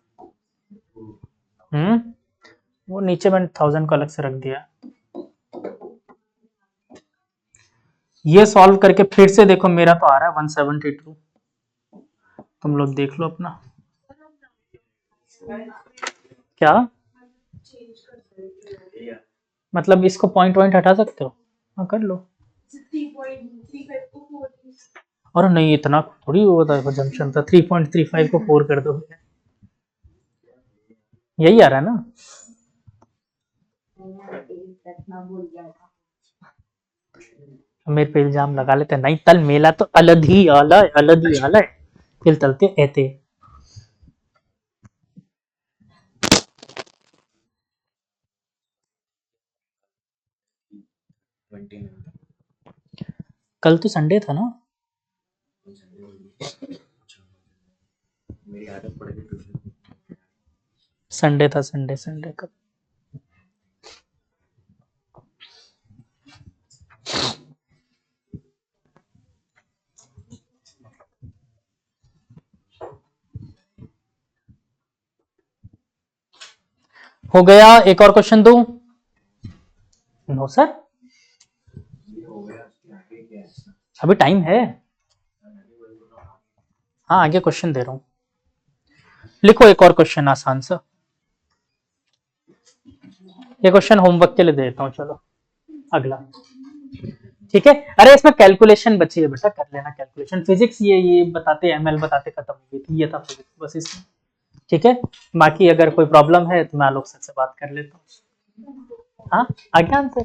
वो नीचे मैंने 1000 को अलग से रख दिया। ये सॉल्व करके फिर से देखो, मेरा तो आ रहा है 172। तुम लोग देख लो अपना क्या मतलब, इसको पॉइंट पॉइंट हटा सकते हो? हाँ कर लो। और नहीं इतना थोड़ी होता है जंक्शन था, 3.35 को 4 कर दो, यही आ रहा है ना? मेरे पे इल्जाम लगा लेते नहीं, तल मेला तो अलग ही आला है, अलग ही आला है, फिर तलते ऐते। कल तो संडे था ना? संडे था, संडे संडे का। हो गया, एक और क्वेश्चन दूं? नो सर, अभी टाइम है। हाँ आगे क्वेश्चन दे रहा हूं, लिखो एक और क्वेश्चन आसान सा। ये क्वेश्चन होमवर्क के लिए देता हूँ, चलो अगला, ठीक है? अरे इसमें कैलकुलेशन बची है बेटा, कर लेना कैलकुलेशन। फिजिक्स ये बताते एमएल बताते खत्म हो गई थी, ये था फिजिक्स बस इसमें, ठीक है? बाकी अगर कोई प्रॉब्लम है तो मैं आलोक सर से बात कर लेता हूँ। हाँ आ गया आंसर,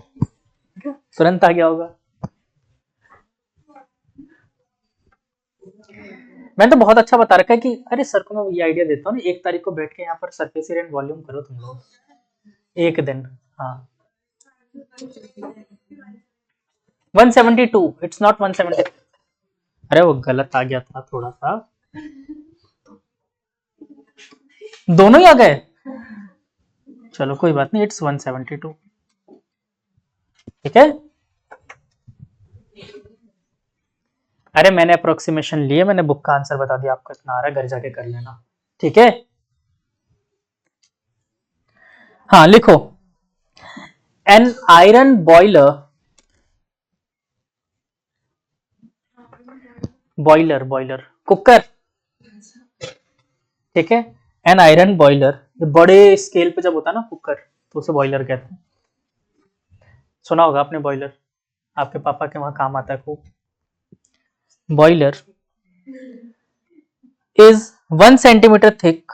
तुरंत आ गया होगा। मैंने तो बहुत अच्छा बता रखा है कि अरे सर को मैं ये आइडिया देता हूँ ना, 1 तारीख को बैठ के यहाँ पर सरफेस एरिया एंड वॉल्यूम करो तुम लोग, एक दिन। हाँ 172, इट्स नॉट 170। अरे वो गलत आ गया था थोड़ा सा, दोनों ही आ गए, चलो कोई बात नहीं, इट्स 172। ठीक है। अरे मैंने अप्रोक्सीमेशन लिए, मैंने बुक का आंसर बता दिया आपको, इतना आ रहा है, घर जाके कर लेना। ठीक है। हाँ लिखो, an iron boiler, boiler boiler cooker, ठीक है। एन आयरन बॉयलर, बड़े स्केल पे जब होता है ना कुकर, तो उसे बॉयलर कहते हैं। सुना होगा आपने बॉयलर, आपके पापा के वहां काम आता है खूब। Boiler is 1 centimetre thick.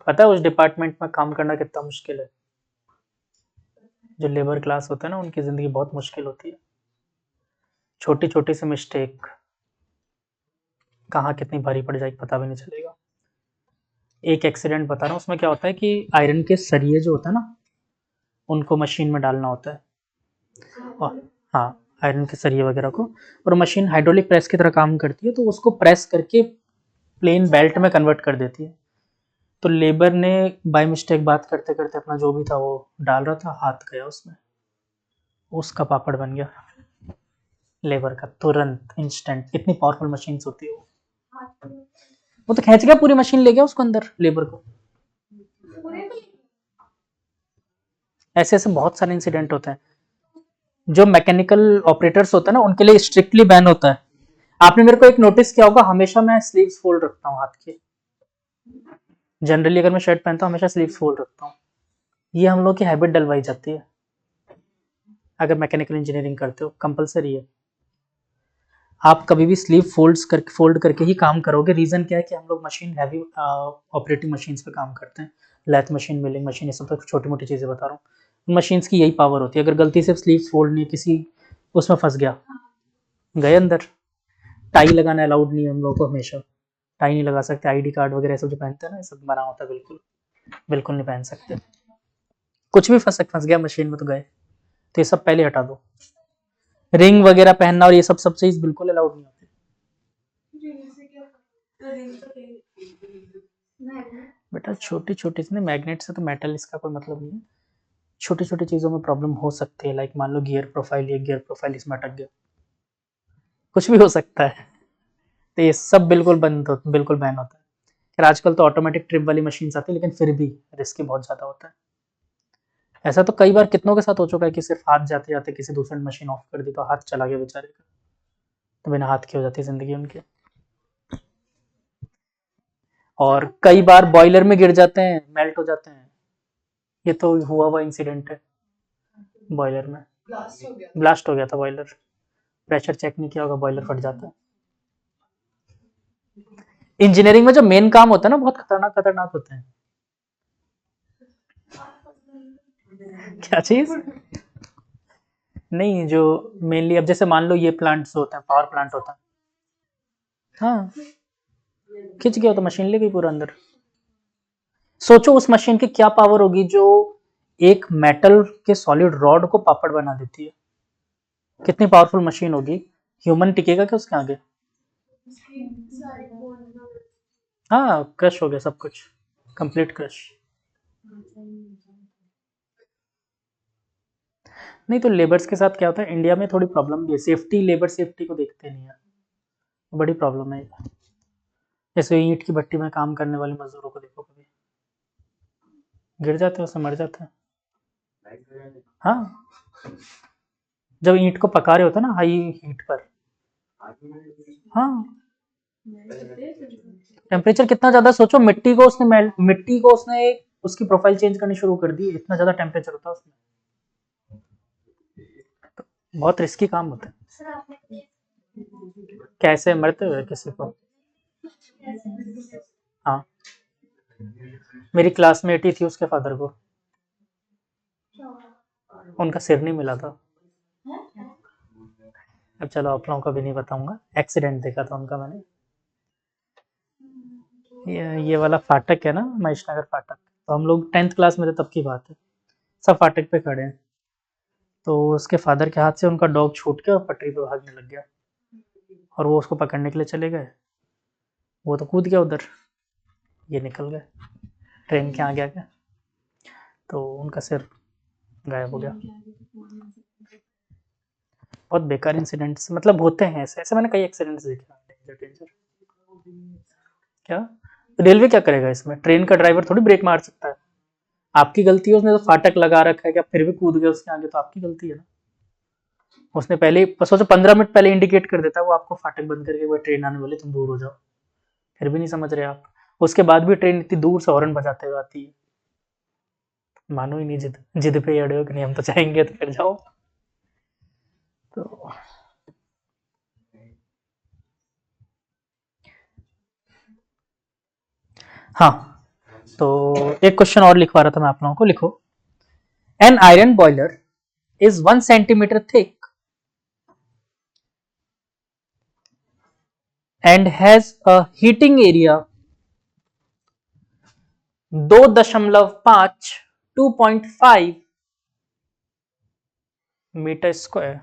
पता है उस डिपार्टमेंट में काम करना कितना मुश्किल है। जो लेबर क्लास होता है ना, उनकी जिंदगी बहुत मुश्किल होती है। छोटी छोटी सी मिस्टेक कहाँ कितनी भारी पड़ जाएगी पता भी नहीं चलेगा। एक एक्सीडेंट बता रहा हूँ, उसमें क्या होता है कि आयरन के सरिये जो होता है ना, उनको मशीन में डालना होता है। और हाँ, आयरन के सरिये वगैरह को, और मशीन हाइड्रोलिक प्रेस की तरह काम करती है, तो उसको प्रेस करके प्लेन बेल्ट में कन्वर्ट कर देती है। तो लेबर ने बाय मिस्टेक बात करते करते अपना जो भी था वो डाल रहा था, हाथ गया उसमें, उसका पापड़ बन गया लेबर का, तुरंत इंस्टेंट। इतनी पावरफुल मशीन होती है वो तो खींच गया पूरी मशीन, ले गया उसको अंदर लेबर को। ऐसे ऐसे बहुत सारे इंसिडेंट होते हैं। जो मैकेनिकल ऑपरेटर्स होते हैं ना, उनके लिए स्ट्रिक्टली बैन होता है। आपने मेरे को एक नोटिस किया होगा, हमेशा मैं स्लीव्स फोल्ड रखता हूँ हाथ के। जनरली अगर मैं शर्ट पहनता हूँ हमेशा स्लीव्स फोल्ड रखता हूँ। ये हम लोग की हैबिट डलवाई जाती है। अगर मैकेनिकल इंजीनियरिंग करते हो कंपलसरी है, आप कभी भी स्लीव फोल्ड करके ही काम करोगे। रीजन क्या है कि हम लोग मशीन हैवी ऑपरेटिंग मशीन्स पे काम करते हैं, लैथ मशीन, मिलिंग मशीन, ये सब तो छोटी मोटी चीजें बता रहा हूँ। मशीन्स की यही पावर होती है। अगर गलती से स्लीव फोल्ड नहीं, किसी उसमें फंस गया, गए अंदर। टाई लगाना अलाउड नहीं है हम लोगों को हमेशा, टाई नहीं लगा सकते। आईडी कार्ड वगैरह सब जो पहनते हैं ना, ये सब मना होता है, बिल्कुल बिल्कुल नहीं पहन सकते। कुछ भी फंस गया मशीन में तो गए। तो ये सब पहले हटा दो। रिंग वगैरह पहनना और ये सब चीज बिल्कुल अलाउड नहीं होती। बेटा छोटी छोटी से मैग्नेट से तो मेटल, इसका कोई मतलब नहीं है। छोटी छोटी चीजों में प्रॉब्लम हो सकती है, लाइक मान लो गियर प्रोफाइल, ये गियर प्रोफाइल इसमें अटक गया, कुछ भी हो सकता है। तो ये सब बिल्कुल बंद हो, बिल्कुल बैन होता है। फिर आजकल तो ऑटोमेटिक ट्रिप वाली मशीन आती है, लेकिन फिर भी रिस्क बहुत ज्यादा होता है। ऐसा तो कई बार कितनों के साथ हो चुका है कि सिर्फ हाथ जाते जाते किसी दूसरे ने मशीन ऑफ कर दी, तो हाथ चला गया बेचारे का, तो बिना हाथ की हो जाती है जिंदगी उनकी। और कई बार बॉयलर में गिर जाते हैं, मेल्ट हो जाते हैं। ये तो हुआ हुआ इंसिडेंट है। बॉयलर में ब्लास्ट हो गया था बॉयलर। प्रेशर चेक नहीं किया होगा, बॉयलर फट जाता है। इंजीनियरिंग में जो मेन काम होता है ना, बहुत खतरनाक खतरनाक होते हैं। क्या चीज? नहीं, जो मेनली अब जैसे मान लो ये प्लांट्स होते हैं, पावर प्लांट होता है, हाँ, खिंच गया तो मशीन ले गई पूरा अंदर। सोचो उस मशीन की क्या पावर होगी जो एक मेटल के सॉलिड रॉड को पापड़ बना देती है। कितनी पावरफुल मशीन होगी। ह्यूमन टिकेगा क्या उसके आगे? हाँ, क्रश हो गया सब कुछ, कंप्लीट क्रश। नहीं तो लेबर्स के साथ क्या होता है, इंडिया में थोड़ी प्रॉब्लम भी है, सेफ्टी, लेबर सेफ्टी को देखते नहीं है, बड़ी प्रॉब्लम है। जैसे ईंट की भट्टी में काम करने वाले मजदूरों को देखो, कभी गिर जाते हैं उससे मर जाते हैं। हाँ, जब ईंट को पका रहे होते हैं ना हाई हीट पर, हाँ, टेम्परेचर कितना ज्यादा, सोचो मिट्टी को उसने उसकी प्रोफाइल चेंज करनी शुरू कर दी, इतना ज्यादा टेम्परेचर होता है उसमें। बहुत रिस्की काम होता है। कैसे मरते हुए किसी को? हाँ, मेरी क्लासमेट ही थी, उसके फादर को उनका सिर नहीं मिला था। अब चलो आप लोगों को भी नहीं बताऊंगा, एक्सीडेंट देखा था उनका मैंने। ये वाला फाटक है ना, महेश नगर फाटक, तो हम लोग 10th क्लास में थे तब की बात है। सब फाटक पे खड़े हैं, तो उसके फादर के हाथ से उनका डॉग छूट के और पटरी पे भागने लग गया, और वो उसको पकड़ने के लिए चले गए। वो तो कूद गया उधर, ये निकल गए ट्रेन के आगे आके, तो उनका सिर गायब हो गया। बहुत बेकार इंसिडेंट्स मतलब होते हैं, ऐसे ऐसे मैंने कई एक्सीडेंट्स देखे हैं। डेंजर क्या रेलवे क्या करेगा इसमें, ट्रेन का ड्राइवर थोड़ी ब्रेक मार सकता है। आपकी गलती है, उसने तो फाटक लगा रखा है कि आप फिर भी कूद गए उसके आगे, तो आपकी गलती है ना। उसने पहले सोचो 15 मिनट पहले इंडिकेट कर देता है वो आपको, फाटक बंद करके वो ट्रेन आने वाली, तुम दूर हो जाओ, फिर भी नहीं समझ रहे आप। उसके बाद भी ट्रेन इतनी दूर से हॉर्न बजाते हुए आती है, मानो ही नहीं, जिद जिद पे अड़े हो कि नहीं हम तो जाएंगे, तो फिर जाओ। तो हाँ, तो एक क्वेश्चन और लिखवा रहा था मैं आप लोगों को, लिखो। An iron boiler is 1 centimeter thick and has a heating area 2.5 2.5 meter square.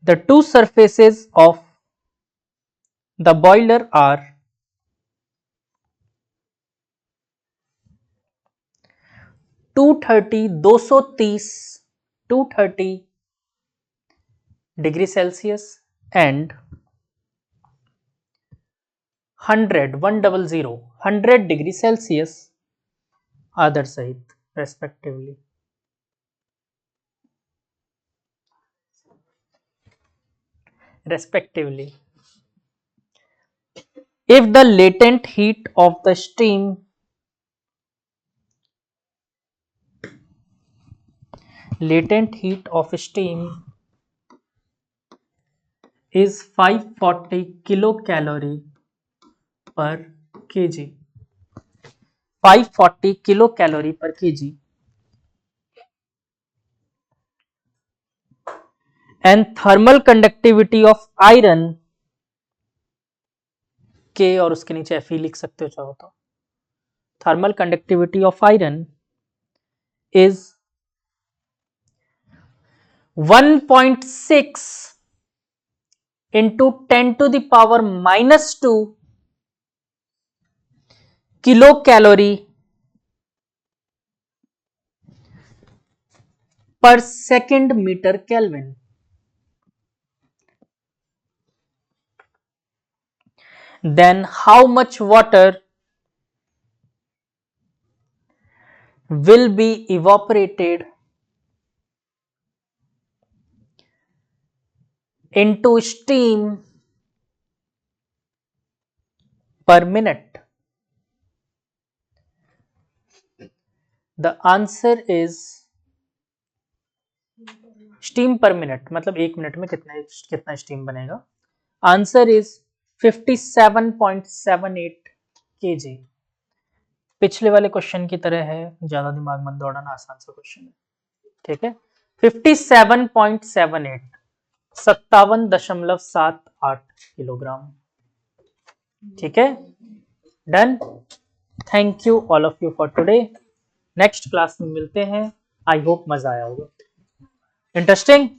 The two surfaces of the boiler are 230 230 degree Celsius and 100 degree Celsius other side respectively. If the latent heat of the steam is 540 kilocalorie per kg. 540 kilocalorie per kg. And thermal conductivity of iron, K और उसके नीचे Fe लिख सकते हो चाहो तो. Thermal conductivity of iron is 1.6 into 10 to the power minus 2 kilocalorie per second meter Kelvin. Then how much water will be evaporated into steam per minute? The answer is steam पर मिनट मतलब एक मिनट में कितना स्टीम बनेगा. Answer is 57.78 kg. पिछले वाले क्वेश्चन की तरह है, ज्यादा दिमाग मत दौड़ाना, आसान सा क्वेश्चन है, ठीक है. 57.78 57.78 किलोग्राम. ठीक है, done. Thank you all of you for today. Next class में मिलते हैं. आई होप मजा आया होगा. इंटरेस्टिंग.